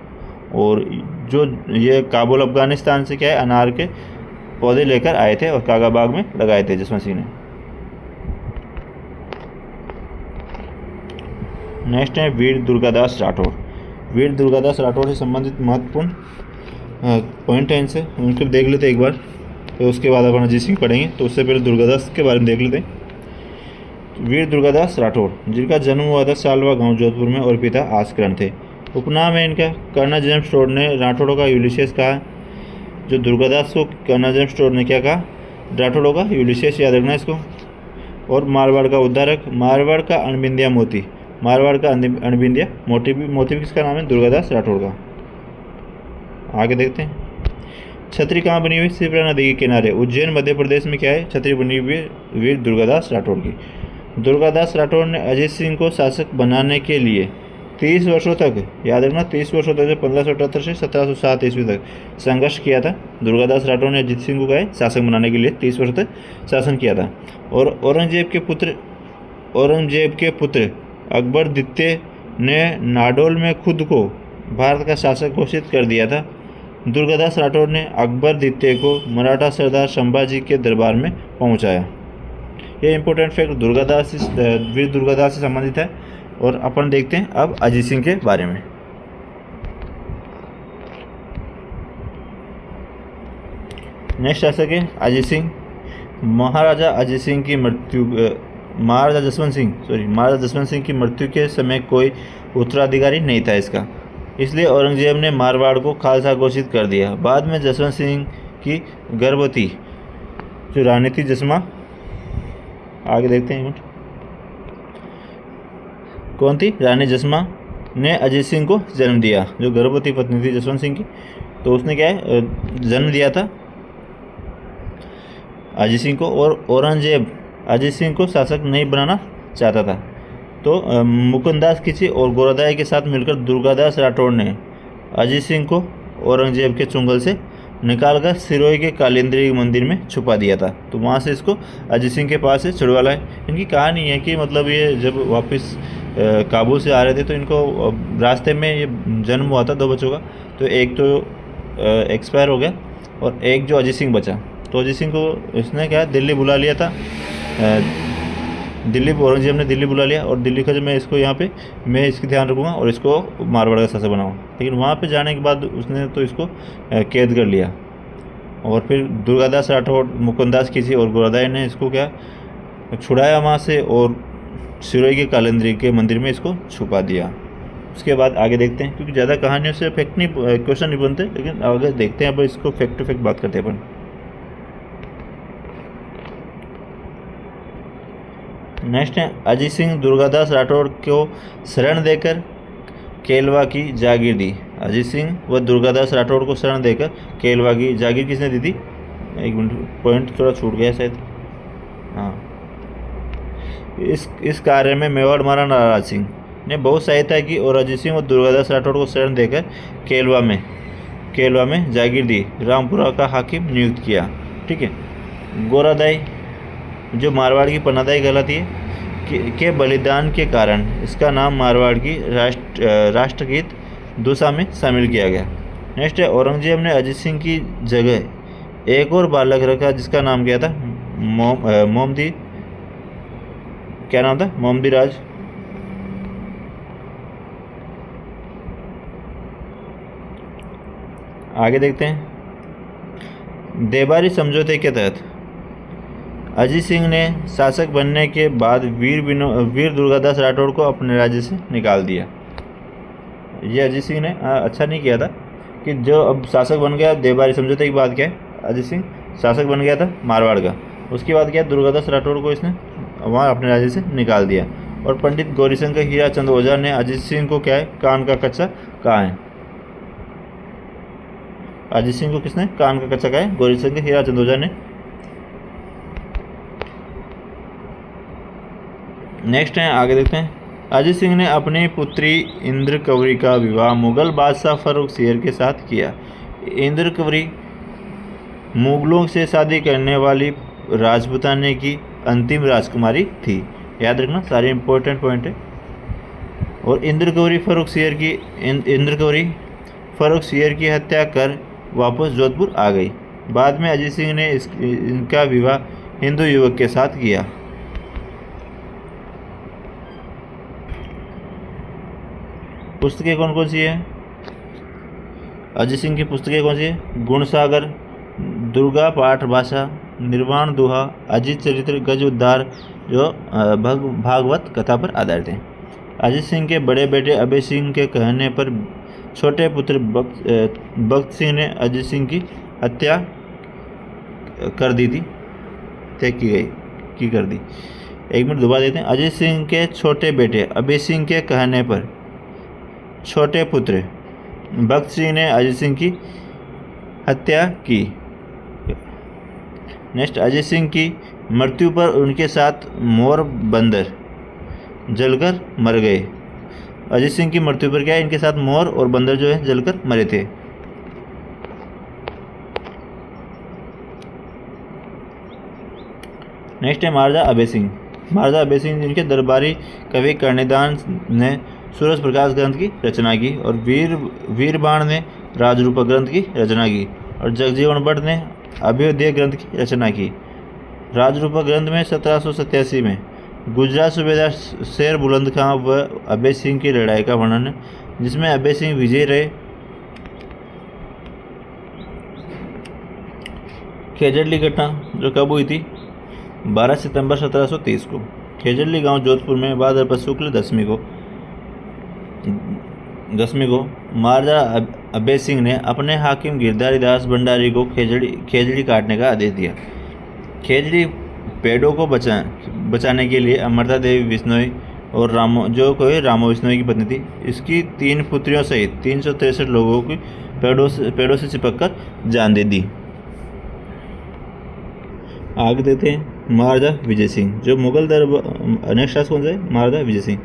और जो ये काबुल अफगानिस्तान से क्या है? अनार के पौधे लेकर आए थे और कागाबाग में लगाए थे जसवंत सिंह ने। नेक्स्ट है वीर दुर्गादास राठौर। वीर दुर्गादास राठौर से संबंधित महत्वपूर्ण पॉइंट है, इनसे उनको देख लेते एक बार, तो उसके बाद अपन अजीत सिंह पढ़ेंगे। तो उससे पहले दुर्गादास के बारे में देख लेते हैं। वीर दुर्गादास राठौर, जिनका जन्म हुआ था सालवा गांव जोधपुर में और पिता आस्करण थे। उपनाम है इनका कर्नल जेम्स टोड ने राठौड़ों का यूलिशियस कहा। जो दुर्गादास को कर्नल जेम्स टोड ने क्या कहा? राठौड़ों का यूलिशियस, याद रखना इसको। और मारवाड़ का उद्धारक, मारवाड़ का अणबिंदिया मोती, मारवाड़ का अणबिंदिया मोती भी किसका नाम है? दुर्गादास राठौड़ का। आगे देखते हैं। छतरी कहाँ बनी हुई? शिप्रा नदी के किनारे, उज्जैन मध्य प्रदेश में क्या है? छतरी बनी हुई है वीर दुर्गादास राठौड़ की। दुर्गादास राठौड़ ने अजीत सिंह को शासक बनाने के लिए 30 वर्षों तक, याद रखना 30 वर्षों तक, 1578 से 1707 ईस्वी तक संघर्ष किया था। दुर्गादास राठौड़ ने अजीत सिंह को क्या है? शासक बनाने के लिए 30 वर्षों तक शासन किया था। और औरंगजेब के पुत्र अकबर द्वितीय ने नाडोल में खुद को भारत का शासक घोषित कर दिया था। दुर्गादास राठौड़ ने अकबर द्वितीय को मराठा सरदार संभाजी के दरबार में पहुंचाया। ये इंपॉर्टेंट फैक्ट वीर दुर्गादास से संबंधित है। और अपन देखते हैं अब अजीत सिंह के बारे में। नेक्स्ट शासक है अजीत सिंह। महाराजा जसवंत सिंह की मृत्यु के समय कोई उत्तराधिकारी नहीं था इसका, इसलिए औरंगजेब ने मारवाड़ को खालसा घोषित कर दिया। बाद में जसवंत सिंह की गर्भवती जो रानी थी जसमा, आगे देखते हैं कौन थी? रानी जसमा ने अजीत सिंह को जन्म दिया। जो गर्भवती पत्नी थी जसवंत सिंह की, तो उसने क्या है? जन्म दिया था अजीत सिंह को। और औरंगजेब अजीत सिंह को शासक नहीं बनाना चाहता था, तो मुकुंदास खिची और गोरादाई के साथ मिलकर दुर्गादास राठौड़ ने अजीत सिंह को औरंगजेब के चुंगल से निकालकर सिरोही के कालिंद्री मंदिर में छुपा दिया था। तो वहाँ से इसको अजीत सिंह के पास से छुड़वा लाए। इनकी कहानी है कि मतलब ये जब वापस काबुल से आ रहे थे, तो इनको रास्ते में ये जन्म हुआ था 2 बच्चों का। तो एक तो एक्सपायर हो गया और एक जो अजीत सिंह बचा। तो अजीत सिंह को इसने क्या दिल्ली बुला लिया था। औरंगजेब ने दिल्ली बुला लिया और दिल्ली का जो मैं इसको यहाँ पे मैं इसकी ध्यान रखूँगा और इसको मारवाड़ का शासक बनाऊँ। लेकिन वहाँ पे जाने के बाद उसने तो इसको कैद कर लिया। और फिर दुर्गादास राठौड़, मुकुंदास खिची और गोरादाई ने इसको क्या छुड़ाया वहाँ से और सिरोही के कालिंद्री के मंदिर में इसको छुपा दिया। उसके बाद आगे देखते हैं, क्योंकि ज़्यादा कहानियों से क्वेश्चन नहीं बनते, लेकिन आगे देखते हैं। अब इसको फैक्ट टू फैक्ट बात करते हैं अपन। नेक्स्ट है अजीत सिंह दुर्गादास राठौड़ को शरण देकर केलवा की जागीर दी। अजीत सिंह व दुर्गादास राठौड़ को शरण देकर केलवा की जागीर किसने दी थी? एक मिनट, पॉइंट थोड़ा छूट गया शायद। हाँ, इस कार्य में मेवाड़ महाराणा नाराज सिंह ने बहुत सहायता की और अजीत सिंह और दुर्गादास राठौड़ को शरण देकर केलवा में जागीर दी, रामपुरा का हाकिम नियुक्त किया। ठीक है। गोरादाई जो मारवाड़ की पन्नादाई कहलाती है के बलिदान के कारण इसका नाम मारवाड़ की राष्ट्रगीत दूसा में शामिल किया गया। नेक्स्ट है, औरंगजेब ने अजीत सिंह की जगह एक और बालक रखा जिसका नाम क्या था? मोमदी। क्या नाम था? मोमदी राज। आगे देखते हैं। देबारी समझौते के तहत अजीत सिंह ने शासक बनने के बाद वीर दुर्गादास राठौड़ को अपने राज्य से निकाल दिया। ये अजीत सिंह ने अच्छा नहीं किया था कि जो अब शासक बन गया। देबारी समझौते की बात क्या है? अजीत सिंह शासक बन गया था मारवाड़ का, उसके बाद क्या, दुर्गादास राठौड़ को इसने वहाँ अपने राज्य से निकाल दिया। और पंडित गौरीशंकर हीराचंद ओझा ने अजीत सिंह को क्या है, कान का कच्चा कहा है। अजीत सिंह को किसने कान का कच्चा कहा है? गौरीशंकर हीराचंद ओझा ने। नेक्स्ट है, आगे देखते हैं। अजीत सिंह ने अपनी पुत्री इंद्रकवरी का विवाह मुगल बादशाह फर्रुखसियर के साथ किया। इंद्रकवरी मुगलों से शादी करने वाली राजपूताने की अंतिम राजकुमारी थी। याद रखना, सारे इंपॉर्टेंट पॉइंट है। और इंद्रकवरी फर्रुखसियर की हत्या कर वापस जोधपुर आ गई। बाद में अजीत सिंह ने इनका विवाह हिंदू युवक के साथ किया। पुस्तकें कौन कौन सी है? अजीत सिंह की पुस्तकें कौन सी है? गुणसागर, दुर्गा पाठ भाषा, निर्वाण दुहा, अजीत चरित्र, गज उद्धार, जो भागवत कथा पर आधारित हैं। अजीत सिंह के बड़े बेटे अभय सिंह के कहने पर छोटे पुत्र भक्त सिंह ने अजीत सिंह की हत्या कर दी थी, तय की कर दी। एक मिनट दोबारा देते हैं। अजीत सिंह के छोटे बेटे अभय सिंह के कहने पर छोटे पुत्र भक्त सिंह ने अजीत सिंह की हत्या की। नेक्स्ट, अजीत सिंह की मृत्यु पर उनके साथ मोर बंदर जलकर मर गए। अजीत सिंह की मृत्यु पर क्या है, इनके साथ मोर और बंदर जो है जलकर मरे थे। नेक्स्ट है महाराजा अभय सिंह। महाराजा अभय सिंह जिनके दरबारी कवि कर्णिदान ने सूरज प्रकाश ग्रंथ की रचना की और वीरबाण ने राजरूपा ग्रंथ की रचना की और जगजीवन भट्ट ने अभ्युदय ग्रंथ की रचना की। राजरूपा ग्रंथ में 1787 में गुजरात सूबेदार शेर बुलंद खां व अभय सिंह की लड़ाई का वर्णन है, जिसमें अभय सिंह विजयी रहे। खेजड़ली घटना जो कब हुई थी? 12 सितंबर 1723 को। खेजड़ली गांव जोधपुर में भाद्रपद शुक्ल दसवीं को महाराजा अभय सिंह ने अपने हाकिम गिरधारी दास भंडारी को खेजड़ी काटने का आदेश दिया। खेजड़ी पेड़ों को बचाने के लिए अमृता देवी बिश्नोई और रामो बिश्नोई की पत्नी थी, इसकी 3 पुत्रियों सहित 363 लोगों की पेड़ों से चिपक कर जान दे दी। आगे देते हैं महाराजा विजय सिंह जो मुगल दरबार। नेक्स्ट कौन सा है? महाराजा विजय सिंह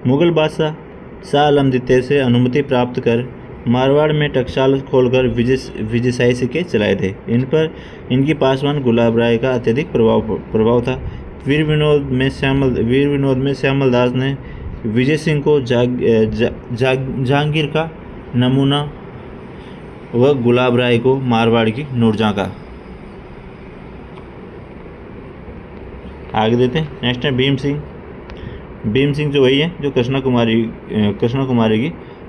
मुगल बादशाह शाह आलम द्वितीय से अनुमति प्राप्त कर मारवाड़ में टकसाल खोलकर विजयशाही सिक्के चलाए थे। इन पर इनकी पासवान गुलाब राय का अत्यधिक प्रभाव था। वीर विनोद में श्यामल दास ने विजय सिंह को जहांगीर का नमूना व गुलाब राय को मारवाड़ की नूरजहां का। आगे देते हैं। नेक्स्ट है भीम सिंह। भीम सिंह जो वही है जो कृष्णा कुमारी की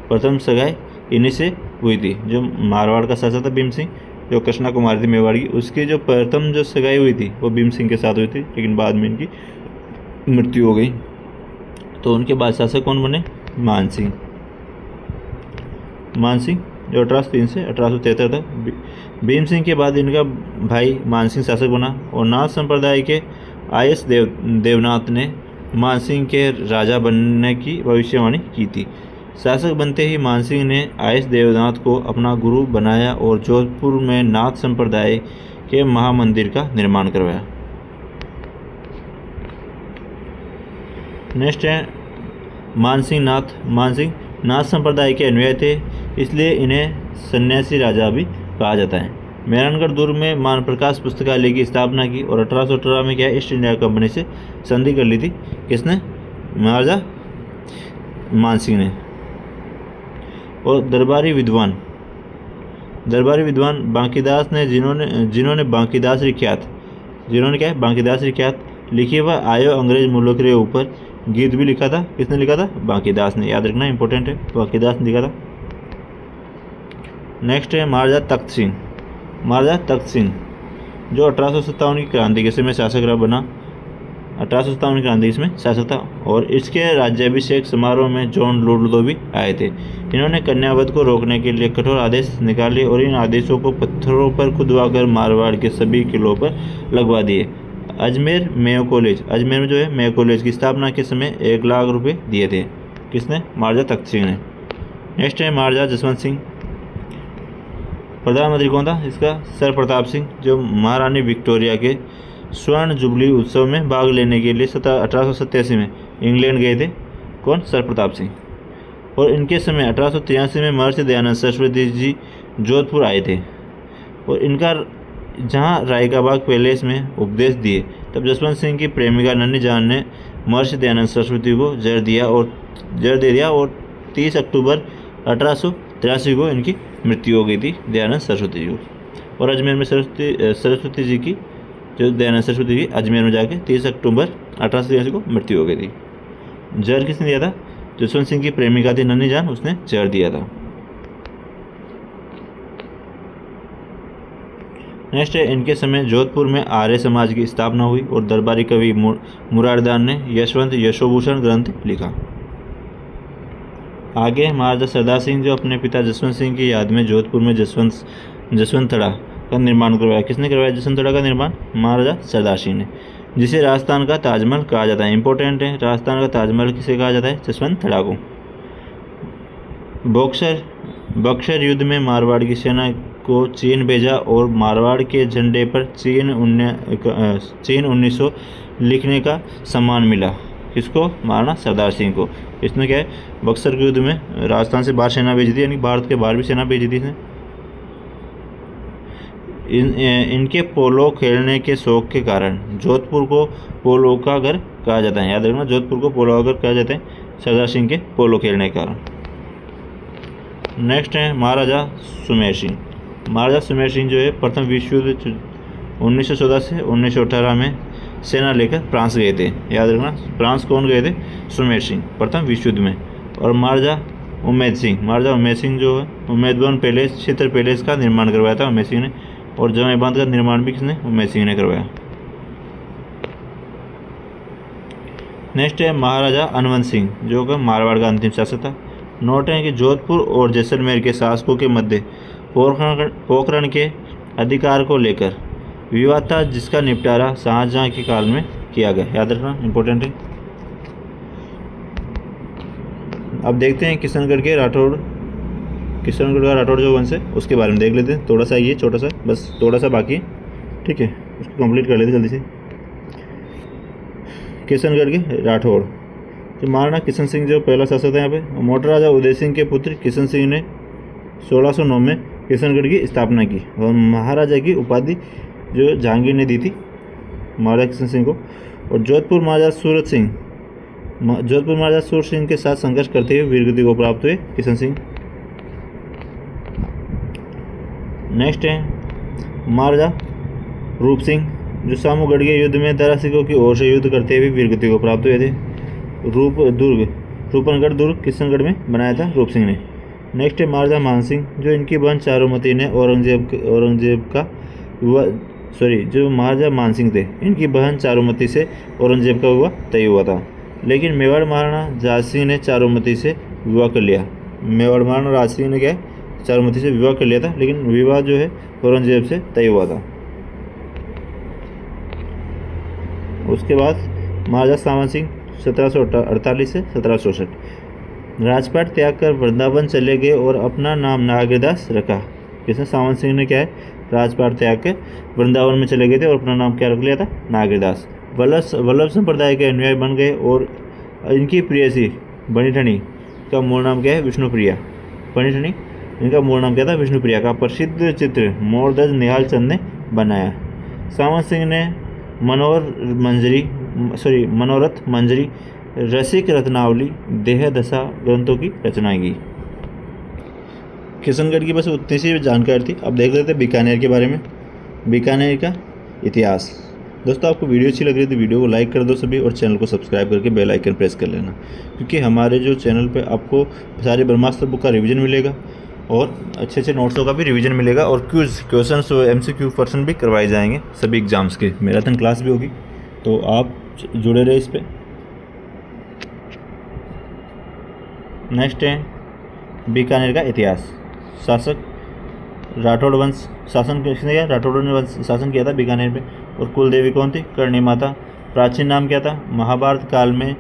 प्रथम सगाई इन्हीं से हुई थी। जो मारवाड़ का शासक था भीम सिंह, जो कृष्णा कुमारी थी मेवाड़ की, उसकी जो प्रथम जो सगाई हुई थी वो भीम सिंह के साथ हुई थी, लेकिन बाद में इनकी मृत्यु हो गई। तो उनके बाद शासक कौन बने? मान सिंह जो 1803 से 1873 तक। भीम सिंह के बाद इनका भाई मान सिंह शासक बना और नाथ संप्रदाय के आयस देवनाथ ने मान सिंह के राजा बनने की भविष्यवाणी की थी। शासक बनते ही मान सिंह ने आयस देवनाथ को अपना गुरु बनाया और जोधपुर में नाथ संप्रदाय के महामंदिर का निर्माण करवाया। नेक्स्ट है मानसिंह नाथ। मानसिंह नाथ संप्रदाय के अनुयायी थे, इसलिए इन्हें सन्यासी राजा भी कहा जाता है। मेहरानगढ़ दुर्ग में मान प्रकाश पुस्तकालय की स्थापना की और 1818 में क्या ईस्ट इंडिया कंपनी से संधि कर ली थी। किसने? महाराजा मानसिंह ने। और दरबारी विद्वान बांकीदास ने, जिन्होंने बांकीदासरी ख्यात, जिन्होंने क्या है बांकीदासरी ख्यात लिखी व आयो अंग्रेज मुल्क रे ऊपर गीत भी लिखा था। किसने लिखा था? बांकीदास ने। याद रखना इंपॉर्टेंट है, बांकीदास ने लिखा था। नेक्स्ट है महाराजा तख्त सिंह। महाराजा तख्त सिंह जो 1857 की क्रांति के समय शासक रहा बना। 1857 की क्रांति इसमें शासक था और इसके राज्याभिषेक समारोह में जॉन लुडलो भी आए थे। इन्होंने कन्यावध को रोकने के लिए कठोर आदेश निकाले और इन आदेशों को पत्थरों पर खुदवाकर मारवाड़ के सभी किलों पर लगवा दिए। अजमेर मेयो कॉलेज, अजमेर में जो है मेयो कॉलेज की स्थापना के समय 1 लाख रुपए दिए थे। किसने? महाराजा तख्त सिंह ने। नेक्स्ट है महाराजा जसवंत सिंह। प्रधानमंत्री कौन था इसका? सर प्रताप सिंह, जो महारानी विक्टोरिया के स्वर्ण जुबली उत्सव में भाग लेने के लिए 1887 में इंग्लैंड गए थे। कौन? सर प्रताप सिंह। और इनके समय 1883 में महर्षि दयानंद सरस्वती जी जोधपुर आए थे और इनका जहां राय का बाग पैलेस में उपदेश दिए, तब जसवंत सिंह की प्रेमिका नन्ही जान ने महर्षि दयानंद सरस्वती को जहर दे दिया और 30 अक्टूबर 1883 को इनकी मृत्यु हो गई थी, दयानंद सरस्वती जी को। और अजमेर में सरस्वती जी की, जो दयानंद सरस्वती की अजमेर में जाके 30 अक्टूबर 1883 को मृत्यु हो गई थी। जहर किसने दिया था? जसवंत सिंह की प्रेमिका थी नन्ही जान, उसने जहर दिया था। नेक्स्ट है इनके समय जोधपुर में आर्य समाज की स्थापना हुई और दरबारी कवि मुरारदास ने यशवंत यशोभूषण ग्रंथ लिखा। आगे महाराजा सरदार सिंह, जो अपने पिता जसवंत सिंह की याद में जोधपुर में जसवंतड़ा का निर्माण करवाया। किसने करवाया जसवंतड़ा का निर्माण? महाराजा सरदार सिंह ने, जिसे राजस्थान का ताजमहल कहा जाता है। इंपॉर्टेंट है, राजस्थान का ताजमहल किसे कहा जाता है? जसवंतड़ा को। बक्सर युद्ध में मारवाड़ की सेना को चीन भेजा और मारवाड़ के झंडे पर चीन 1900 लिखने का सम्मान मिला। किसको? महाराणा सरदार सिंह को। इसने क्या है बक्सर के युद्ध में राजस्थान से बाहर सेना भेजी थी, यानी भारत के बाहर भी सेना भेजी थी इसने। इनके पोलो खेलने के शौक के कारण जोधपुर को पोलो का घर कहा जाता है। याद रखना, जोधपुर को पोलो का घर कहा जाता है सरदार सिंह के पोलो खेलने के कारण। नेक्स्ट है महाराजा सुमेर सिंह। महाराजा सुमेर सिंह जो है प्रथम विश्व युद्ध 1914 से 1918 में सेना लेकर फ्रांस गए थे। याद रखना, फ्रांस कौन गए थे? सुमेर सिंह, प्रथम विश्व युद्ध में। और महाराजा उम्मेद सिंह जो है उम्मेदवन पैलेस, क्षेत्र पैलेस का निर्माण करवाया था उम्मेद सिंह ने। और जमे बांध का निर्माण भी किसने? उम्मेद सिंह ने करवाया। नेक्स्ट है महाराजा अनवंत सिंह, जो कि मारवाड़ का अंतिम शासक था। नोट है कि जोधपुर और जैसलमेर के शासकों के मध्य पोखरण के अधिकार को लेकर विवाद था, जिसका निपटारा शाहजहां के काल में किया गया। याद रखना, इंपॉर्टेंट है। अब देखते हैं किशनगढ़ का राठौड़ जो वंश है उसके बारे में देख लेते हैं। थोड़ा सा ये छोटा सा, बस थोड़ा सा बाकी है, ठीक है, उसको कंप्लीट कर लेते जल्दी से। किशनगढ़ के राठौड़, जो महाराणा किशन सिंह जो पहला शासक था यहाँ पे। मोटर राजा उदय सिंह के पुत्र किशन सिंह ने 1609 में किशनगढ़ की स्थापना की और महाराजा की उपाधि जो जहांगीर ने दी थी महाराजा किशन सिंह को। और जोधपुर महाराजा सूरत सिंह के साथ संघर्ष करते हुए वीरगति को प्राप्त हुए किशन सिंह। नेक्स्ट है महाराजा रूप सिंह, जो सामूगढ़ के युद्ध में दारा सिखों की ओर से युद्ध करते हुए वीरगति को प्राप्त हुए थे। रूपनगढ़ दुर्ग किशनगढ़ में बनाया था रूप सिंह ने। नेक्स्ट है महाराजा मानसिंह, जो इनकी बहन चारुमती ने जो महाराजा मानसिंह थे, इनकी बहन चारुमती से औरंगजेब का विवाह तय हुआ था, लेकिन मेवाड़ महाराणा राज सिंह ने चारुमती से विवाह कर लिया। मेवाड़ महाराणा राज सिंह ने क्या चारुमती से विवाह कर लिया था, लेकिन विवाह जो है औरंगजेब से तय हुआ था। उसके बाद महाराजा सावन सिंह 1748 से 1764 राजपाट त्याग कर वृंदावन चले गए और अपना नाम नागरदास रखा। किसने? सावन सिंह ने क्या है राजपाट त्याग कर वृंदावन में चले गए थे और अपना नाम क्या रख लिया था? नागरदास। वल्लभ संप्रदाय के अनुयायी बन गए और इनकी प्रेयसी बनीठनी का मूल नाम क्या है? विष्णुप्रिया। बनीठनी इनका मूल नाम क्या था? विष्णुप्रिया। का प्रसिद्ध चित्र मोरध्वज निहाल चंद ने बनाया। सावंत सिंह ने मनोरथ मंजरी, रसिक रत्नावली, देह दशा ग्रंथों की रचना की। किशनगढ़ की बस उतनी सी जानकारी थी। अब देख लेते हैं बीकानेर के बारे में। बीकानेर का इतिहास। दोस्तों, आपको वीडियो अच्छी लग रही है तो वीडियो को लाइक कर दो सभी, और चैनल को सब्सक्राइब करके बेल आइकन प्रेस कर लेना, क्योंकि हमारे जो चैनल पे आपको सारे ब्रह्मास्त्र बुक का रिवीजन मिलेगा और अच्छे अच्छे नोट्सों का भी रिवीजन मिलेगा, और क्वेश्चन MCQ पर्सन भी करवाए जाएंगे सभी एग्जाम्स के। मैराथन क्लास भी होगी, तो आप जुड़े रहे इस पर। नेक्स्ट है बीकानेर का इतिहास। शासक राठौड़ वंश शासन किसने किया? राठौड़ ने वंश शासन किया था बीकानेर पे। और कुल देवी कौन थी? करणी माता। प्राचीन नाम क्या था? महाभारत काल में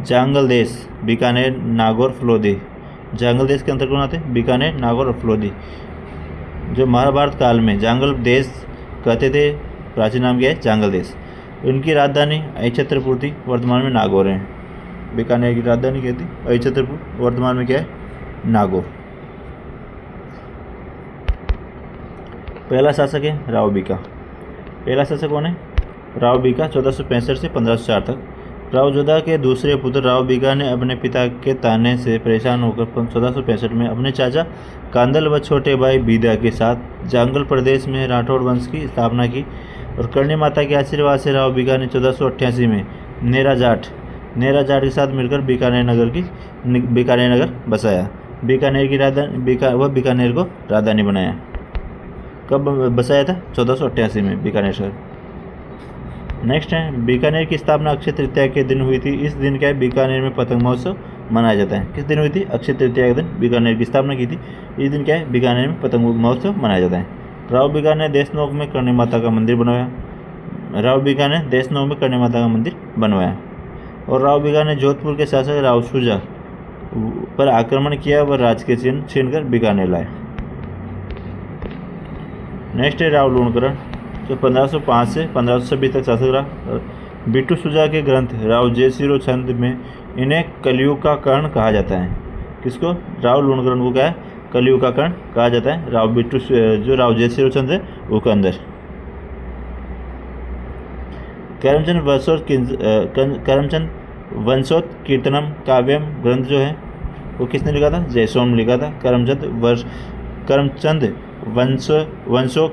जांगल देश, बीकानेर, नागौर, फलोदी। जांगल देश के अंतर्गत कौन आते? बीकानेर, नागौर और फलोदी। जो महाभारत काल में जांगल देश कहते थे, प्राचीन नाम क्या है? जांगल देश। इनकी राजधानी अहिच्छत्रपुर थी, वर्तमान में नागौर है। बीकानेर की राजधानी क्या थी? अहिच्छत्रपुर, वर्तमान में क्या है? नागौर। पहला शासक है राव बीका। पहला शासक कौन है? राव बीका। 1465 से 1504 तक। राव जोधा के दूसरे पुत्र राव बीका ने अपने पिता के ताने से परेशान होकर 1465 में अपने चाचा कांदल व छोटे भाई बीदा के साथ जांगल प्रदेश में राठौड़ वंश की स्थापना की। और करणी माता के आशीर्वाद से राव बीका ने 1488 में नेरा जाट के साथ मिलकर बीकानेर नगर बसाया। बीकानेर की राजधानी बीकानेर को राजधानी बनाया। कब बसाया था? 1488 में बीकानेर शहर। नेक्स्ट है बीकानेर की स्थापना अक्षय तृतीया के दिन हुई थी। इस दिन क्या है? बीकानेर में पतंग महोत्सव मनाया जाता है। किस दिन हुई थी? अक्षय तृतीया के दिन बीकानेर की स्थापना की थी। इस दिन क्या है? बीकानेर में पतंग महोत्सव मनाया जाता है। राव बीका ने देशनोक में करणी माता का मंदिर बनवाया। और राव बीका ने जोधपुर के शासक राव शुजा पर आक्रमण किया व राज के चिन्ह छीनकर बीकानेर लाए। नेक्स्ट है राव लूणकरण, जो 1505 से 1526 तक शासक रहा। बिट्टू सुजा के ग्रंथ राव जयसिरो छंद में इन्हें कलयुग का कर्ण कहा जाता है। किसको? राव लूणकरण को क्या है? कलयुग का कर्ण कहा जाता है। जो राव जयसिरो छंद है वो के अंदर। करमचंद वंशोत कीर्तनम काव्यम ग्रंथ जो है वो किसने लिखा था? जयसोम लिखा था। करमचंद वंशो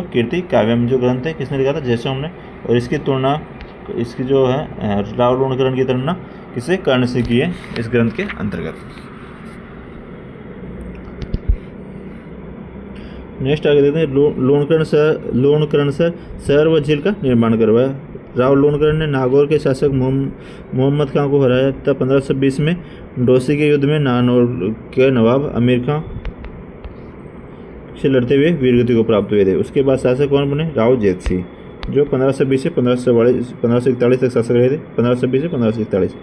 कीर्ति काव्यम जो ग्रंथ है किसने लिखा था? जयसोम ने। और इसकी तुलना जो है राव लूणकरण की तुलना किसे? कर्ण से की है इस ग्रंथ के अंतर्गत। नेक्स्ट आगे देखते हैं लूणकरण से शहर व झील का निर्माण करवाया। राव लूणकरण ने नागौर के शासक मोहम्मद खां को हराया तथा 1520 में डोसी के युद्ध में नागौर के नवाब अमीर खां से लड़ते हुए वीरगति को प्राप्त हुए थे। उसके बाद शासक कौन बने? राव जेत सिंह, जो 1520 से 1541 तक शासक रहे थे। 1520 से 1541।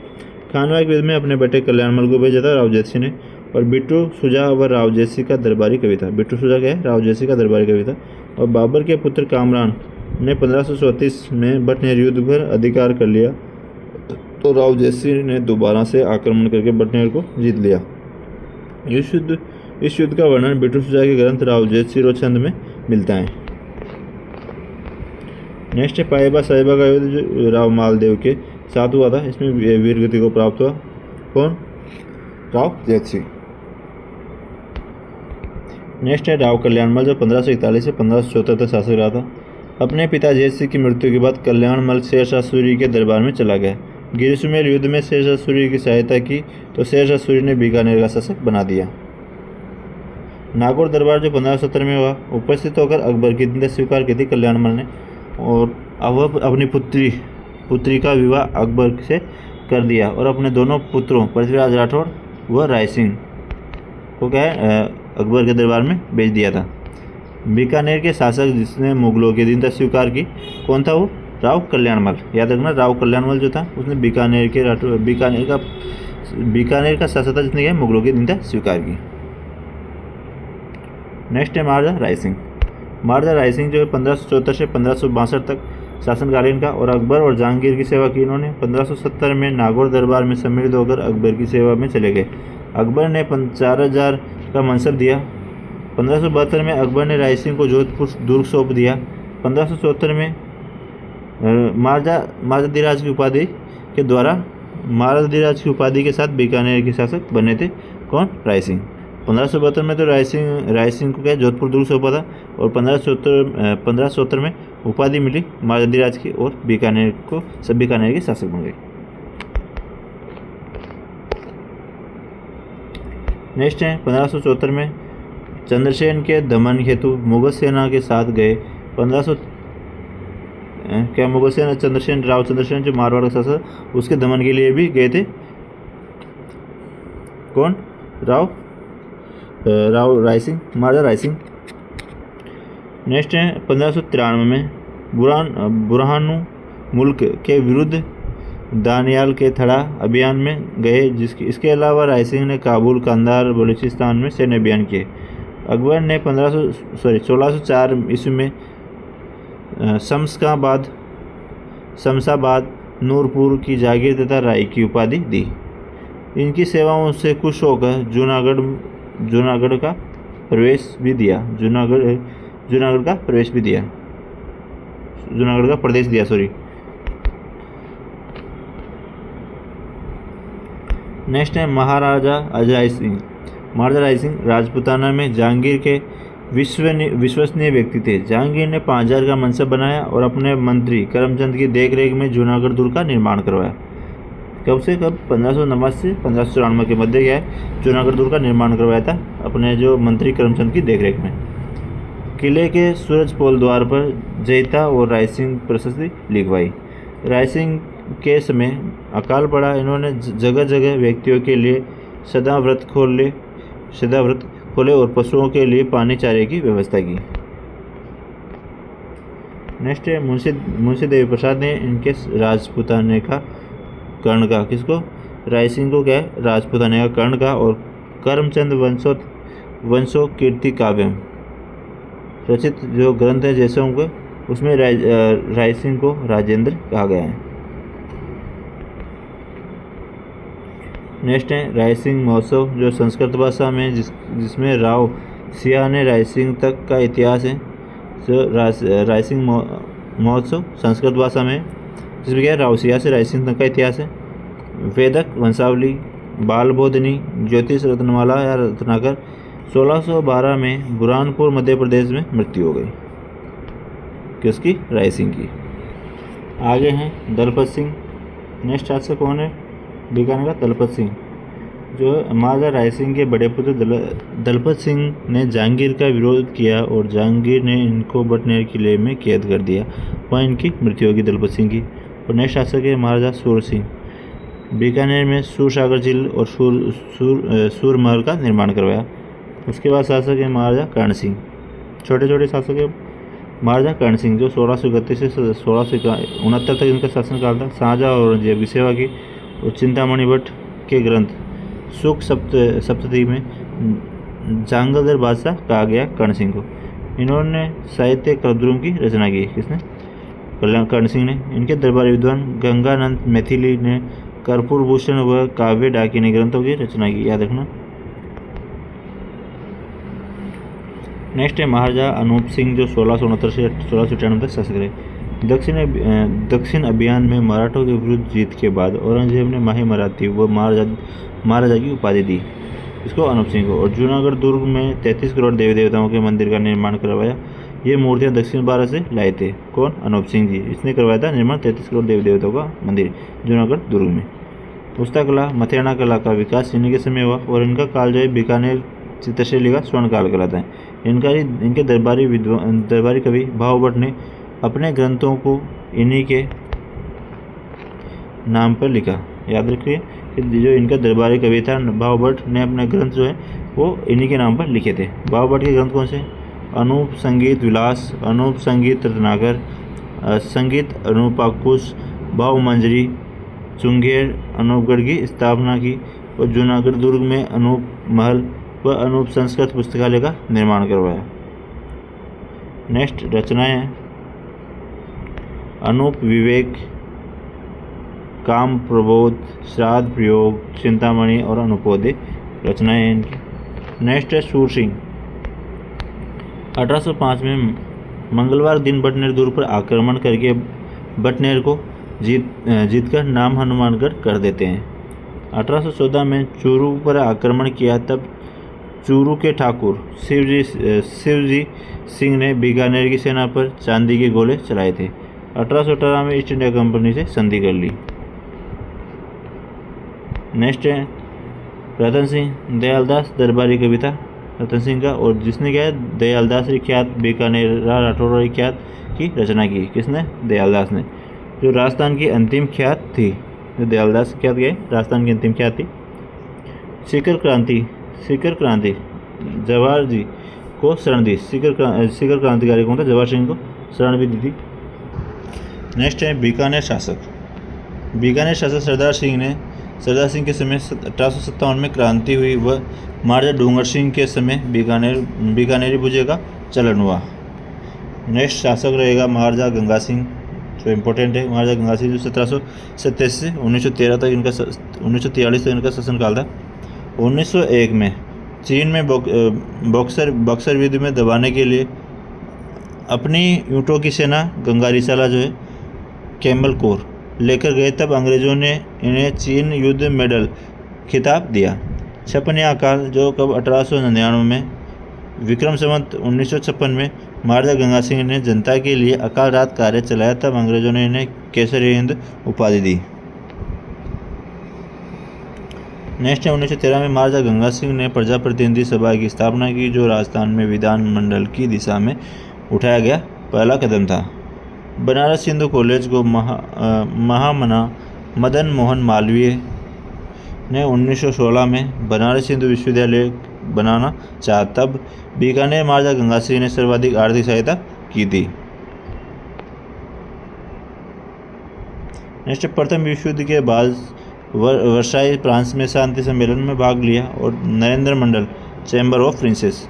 खानवा के युद्ध में अपने बेटे कल्याणमल को भेजा था राव जेत सिंह ने। और बिट्टू सुजा व राव जेत सिंह का दरबारी कवि था। बिट्टू सुजा क्या है? राव जेत सिंह का दरबारी कवि था। और बाबर के पुत्र कामरान ने 1534 में बटनेर युद्ध पर अधिकार कर लिया, तो राव जेत सिंह ने दोबारा से आक्रमण करके बटनेर को जीत लिया। इस युद्ध का वर्णन बिट्टू सुजा के ग्रंथ राव जयसिरो छंद में मिलता है। नेक्स्ट है पाइबा साहिबा का युद्ध, जो राव मालदेव के साथ हुआ था। इसमें वीरगति को प्राप्त हुआ कौन? राव जेत सिंह। नेक्स्ट है राव कल्याणमल, जो 1541 से 1574 तक शासक रहा था। अपने पिता जेत सिंह की मृत्यु के बाद कल्याणमल शेरशाह सूरी के दरबार में चला गया। गिरिसुमेल युद्ध में शेरशाह सूरी की सहायता की तो शेरशाह सूरी ने बीकानेर का शासक बना दिया। नागौर दरबार जो 1570 में हुआ, उपस्थित होकर अकबर की निंदा स्वीकार की थी कल्याणमल ने। और अब अपनी पुत्री का विवाह अकबर से कर दिया और अपने दोनों पुत्रों पृथ्वीराज राठौड़ व राय सिंह को क्या है अकबर के दरबार में भेज दिया था। बीकानेर के शासक जिसने मुगलों की दीनता स्वीकार की कौन था? वो राव कल्याणमल। याद रखना, राव कल्याणमल जो था उसने बीकानेर का शासक था जिसने क्या मुगलों की दीनता स्वीकार की। नेक्स्ट है महाराजा राय सिंह। महाराजा राय सिंह जो है 1574 से 1562 तक शासनकालीन का, और अकबर और जहांगीर की सेवा की इन्होंने। 1570 में नागौर दरबार में सम्मिलित होकर अकबर की सेवा में चले गए। अकबर ने 4000 का मनसब दिया। 1572 में अकबर ने रायसिंह को जोधपुर दुर्ग सौंप दिया। 1574 में महाराजाधिराज की उपाधि के द्वारा महाराजाधिराज की उपाधि के साथ बीकानेर के शासक बने थे कौन? रायसिंह। 1572 में तो रायसिंह को क्या जोधपुर दुर्ग सौंपा था, और 1570 में उपाधि मिली महाराजाधिराज की, और बीकानेर के शासक बन गए। नेक्स्ट है 1574 में चंद्रसेन के दमन हेतु मुगल सेना के साथ गए। 1500 क्या मुगल सेना राव चंद्रसेन जो मारवाड़ का शासक, उसके दमन के लिए भी गए थे कौन? रायसिंह, महाराजा रायसिंह। नेक्स्ट है 1593 में बुरहानु मुल्क के विरुद्ध दानियाल के थड़ा अभियान में गए। इसके अलावा रायसिंह ने काबुल, कंधार, बलूचिस्तान में सैन्य अभियान किए। अकबर ने 1604 ईस्वी में शमशाबाद, नूरपुर की जागीर तथा राय की उपाधि दी। इनकी सेवाओं से खुश होकर जूनागढ़ का प्रवेश भी दिया। जूनागढ़ का प्रदेश दिया। नेक्स्ट है महाराजा राय सिंह राजपूताना में जहांगीर के विश्वसनीय व्यक्ति थे। जहांगीर ने 5000 का मनसब बनाया और अपने मंत्री करमचंद की देखरेख में जूनागढ़ दुर्ग का निर्माण करवाया। कब से कब? 1589 से 1594 के मध्य क्या है जूनागढ़ दुर्ग का निर्माण करवाया था अपने जो मंत्री करमचंद की देखरेख में। किले के सूरजपोल द्वार पर जयता और रायसिंह प्रशस्ति लिखवाई। रायसिंह के समय अकाल पड़ा। इन्होंने जगह जगह व्यक्तियों के लिए सदाव्रत खोले और पशुओं के लिए पानी चारे की व्यवस्था की। नेक्स्ट है मुंशी देवी प्रसाद ने इनके राजपूताने का कर्ण का, किसको? रायसिंह को क्या है राजपूताने का कर्ण का, और करमचंद वंशो कीर्ति काव्यम रचित जो ग्रंथ है जैसे उनके, उसमें रायसिंह को राजेंद्र कहा गया है। नेक्स्ट है रायसिंह महोत्सव जो संस्कृत भाषा में जिसमें राव सिया ने रायसिंह तक का इतिहास है। जो रायसिंह महोत्सव संस्कृत भाषा में जिसमें क्या है राव सिया से रायसिंह तक का इतिहास है। वेदक वंशावली, बाल बोधनी, ज्योतिष रत्नमाला या रत्नाकर 1612 में बुरहानपुर मध्य प्रदेश में मृत्यु हो गई किसकी? रायसिंह की। आगे हैं दलपत सिंह। नेक्स्ट शासक कौन है बीकानेर का? दलपत सिंह। जो महाराजा रायसिंह के बड़े पुत्र दलपत सिंह ने जहांगीर का विरोध किया और जहांगीर ने इनको बटनेर किले में कैद कर दिया। वहाँ इनकी मृत्यु होगी दलपत सिंह की। और नेक्स्ट शासक है महाराजा सूर सिंह। बीकानेर में सूरसागर झील और सूर महल का निर्माण करवाया। उसके बाद शासक है महाराजा कर्ण सिंह। छोटे छोटे शासक है महाराजा कर्ण सिंह जो 1631 से 1669 तक इनका शासनकाल था। शाहजहाँ और औरंगजेब की सेवा की और चिंतामणि भट्ट के ग्रंथ सुख सप्तती में जांगलदर बादशाह कहा गया कर्ण सिंह को। इन्होंने साहित्य कलद्रुम की रचना की। किसने? कर्ण सिंह ने। इनके दरबारी विद्वान गंगानंद मैथिली ने कर्पूर भूषण व काव्य डाकिनी ग्रंथों की रचना की। याद रखना। नेक्स्ट है महाराजा अनूप सिंह जो 1669 से 1698 तक शासक रहे। दक्षिण अभियान में मराठों के विरुद्ध जीत के बाद औरंगजेब ने माही मराठी व महाराजा की उपाधि दी इसको अनूप सिंह को। और जूनागढ़ दुर्ग में 33 करोड़ देवी देवताओं के मंदिर का निर्माण करवाया। ये मूर्तियां दक्षिण भारत से लाए थे कौन? अनूप सिंह जी। इसने करवाया था निर्माण 33 करोड़ देवी देवताओं का मंदिर जूनागढ़ दुर्ग में। पुस्ता कला, मथेराना कला का विकास इन्हीं के समय हुआ और इनका काल जो है बीकानेर चित्रशैली का स्वर्ण काल कहलाता है। इनके दरबारी कवि भाव भट्ट ने अपने ग्रंथों को इन्हीं के नाम पर लिखा। याद रखिए कि जो इनका दरबारी कवि था भाव भट्ट ने अपने ग्रंथ जो है वो इन्हीं के नाम पर लिखे थे। भाव भट्ट के ग्रंथ कौन से? अनूप संगीत विलास, अनूप संगीत रत्नाकर, संगीत अनूपाकुश, भाव मंजरी, चुंगेर, अनूपगढ़ की स्थापना की और जूनागढ़ दुर्ग में अनूप महल व अनूप संस्कृत पुस्तकालय का निर्माण करवाया। नेक्स्ट रचनाएं अनूप, विवेक, काम प्रबोध, श्राद्ध प्रयोग, चिंतामणि और अनुपोदे रचनाएं हैं इनकी। नेक्स्ट है सूर सिंह। 1805 में मंगलवार दिन बटनेर दुर्ग पर आक्रमण करके बटनेर को जीतकर नाम हनुमानगढ़ कर देते हैं। 1814 में चूरू पर आक्रमण किया, तब चूरू के ठाकुर शिवजी सिंह ने बीकानेर की सेना पर चांदी के गोले चलाए थे। 1818 में ईस्ट इंडिया कंपनी से संधि कर ली। नेक्स्ट है रतन सिंह। दयालदास दरबारी कविता रतन सिंह का, और जिसने क्या है दयालदास ख्यात बीकानेर राठौर ख्यात की रचना की। किसने? दयालदास ने। जो राजस्थान की अंतिम ख्यात थी, जो दयालदास ख्यात गए राजस्थान की अंतिम ख्यात थी। सीकर क्रांति जवाहर जी को शरण दी। सीकर क्रांतिकारी कौन था? जवाहर सिंह को शरण भी दी थी। नेक्स्ट है बीकानेर शासक। सरदार सिंह के समय 1857 में क्रांति हुई व महाराजा डूंगर सिंह के समय बीकानेरी भुजे का चलन हुआ। नेक्स्ट शासक रहेगा महाराजा गंगा सिंह, जो इम्पोर्टेंट है। महाराजा गंगा सिंह जो 1787 से 1943 तक इनका शासनकाल था। 1901 में चीन में बक्सर युद्ध में दबाने के लिए अपनी ऊँटों की सेना गंगा रिसाला जो है कैमल कोर लेकर गए, तब अंग्रेज़ों ने इन्हें चीन युद्ध मेडल खिताब दिया। छपनिया अकाल जो कब 1899 में विक्रम संवत 1956 में महाराजा गंगा सिंह ने जनता के लिए अकाल रात कार्य चलाया, तब अंग्रेज़ों ने इन्हें केसरी हिंद उपाधि दी। नेक्स्ट है 1913 में महाराजा गंगा सिंह ने प्रजा प्रतिनिधि सभा की स्थापना की, जो राजस्थान में विधानमंडल की दिशा में उठाया गया पहला कदम था। बनारस हिंदू कॉलेज को महामना मदन मोहन मालवीय ने 1916 में बनारस हिंदू विश्वविद्यालय बनाना चाहा, तब बीकानेर महाराजा गंगा सिंह ने सर्वाधिक आर्थिक सहायता की थी। नेक्स्ट प्रथम विश्व युद्ध के बाद वर्साई फ्रांस में शांति सम्मेलन में भाग लिया, और नरेंद्र मंडल चैम्बर ऑफ प्रिंसेस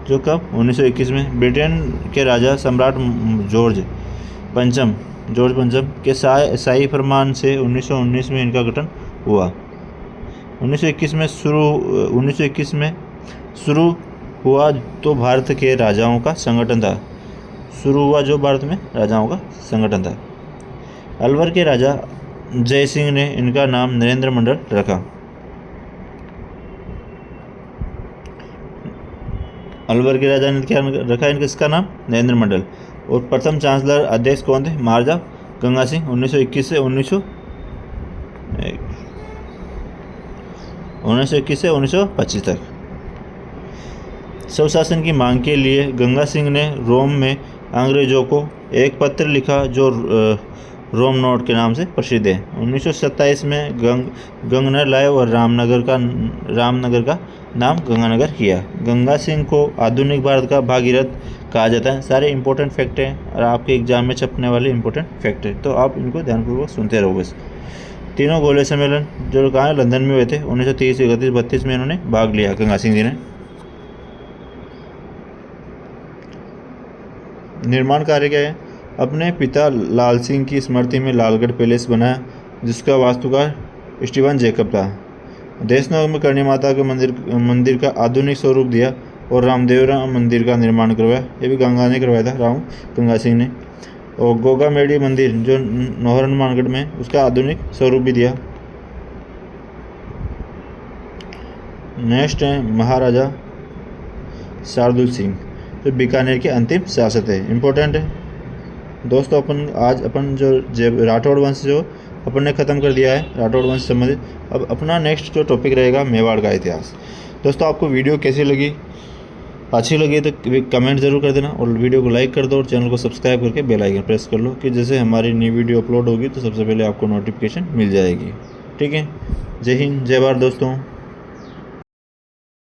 जो कब 1921 में ब्रिटेन के राजा सम्राट जॉर्ज पंचम के शाही फरमान से 1919 में इनका गठन हुआ। 1921 में शुरू हुआ तो भारत के राजाओं का संगठन था। अलवर के राजा जय सिंह ने इनका नाम नरेंद्र मंडल रखा। अलवर के राजा ने क्या रखा इसका नाम? नरेंद्र मंडल। और प्रथम चांसलर अध्यक्ष कौन थे? महाराजा गंगा सिंह 1921 से 1925 तक। स्वशासन की मांग के लिए गंगा सिंह ने रोम में अंग्रेजों को एक पत्र लिखा, जो रोम नोट के नाम से प्रसिद्ध है। 1927 में गंगनर लाए और रामनगर का नाम गंगानगर किया। गंगा सिंह को आधुनिक भारत का भागीरथ कहा जाता है। सारे इंपॉर्टेंट फैक्ट हैं और आपके एग्जाम में छपने वाले इंपॉर्टेंट फैक्ट हैं, तो आप इनको ध्यानपूर्वक सुनते रहो बस। तीनों गोले सम्मेलन जो कहाँ है? लंदन में हुए थे। 1930, 31, 32 में इन्होंने भाग लिया गंगा सिंह जी ने। निर्माण कार्य क्या है? अपने पिता लाल सिंह की स्मृति में लालगढ़ पैलेस बनाया, जिसका वास्तुकार स्टीवन जैकब था। देशनोक में करणी माता के मंदिर का आधुनिक स्वरूप दिया और रामदेवरा मंदिर का निर्माण करवाया। ये भी गंगा ने करवाया था, गंगा सिंह ने। और गोगामेड़ी मंदिर जो नौहर हनुमानगढ़ में, उसका आधुनिक स्वरूप भी दिया। नेक्स्ट है महाराजा शार्दुल सिंह, जो बीकानेर के अंतिम शासक है। इम्पोर्टेंट है दोस्तों। अपन जो राठौड़ वंश जो अपन ने ख़त्म कर दिया है, राठौड़ वंश संबंधित। अब अपना नेक्स्ट जो टॉपिक रहेगा मेवाड़ का इतिहास। दोस्तों आपको वीडियो कैसी लगी? अच्छी लगी तो कमेंट ज़रूर कर देना, और वीडियो को लाइक कर दो, और चैनल को सब्सक्राइब करके बेल आइकन प्रेस कर लो, कि जैसे हमारी नई वीडियो अपलोड होगी तो सबसे पहले आपको नोटिफिकेशन मिल जाएगी। ठीक है। जय हिंद, जय भारत दोस्तों।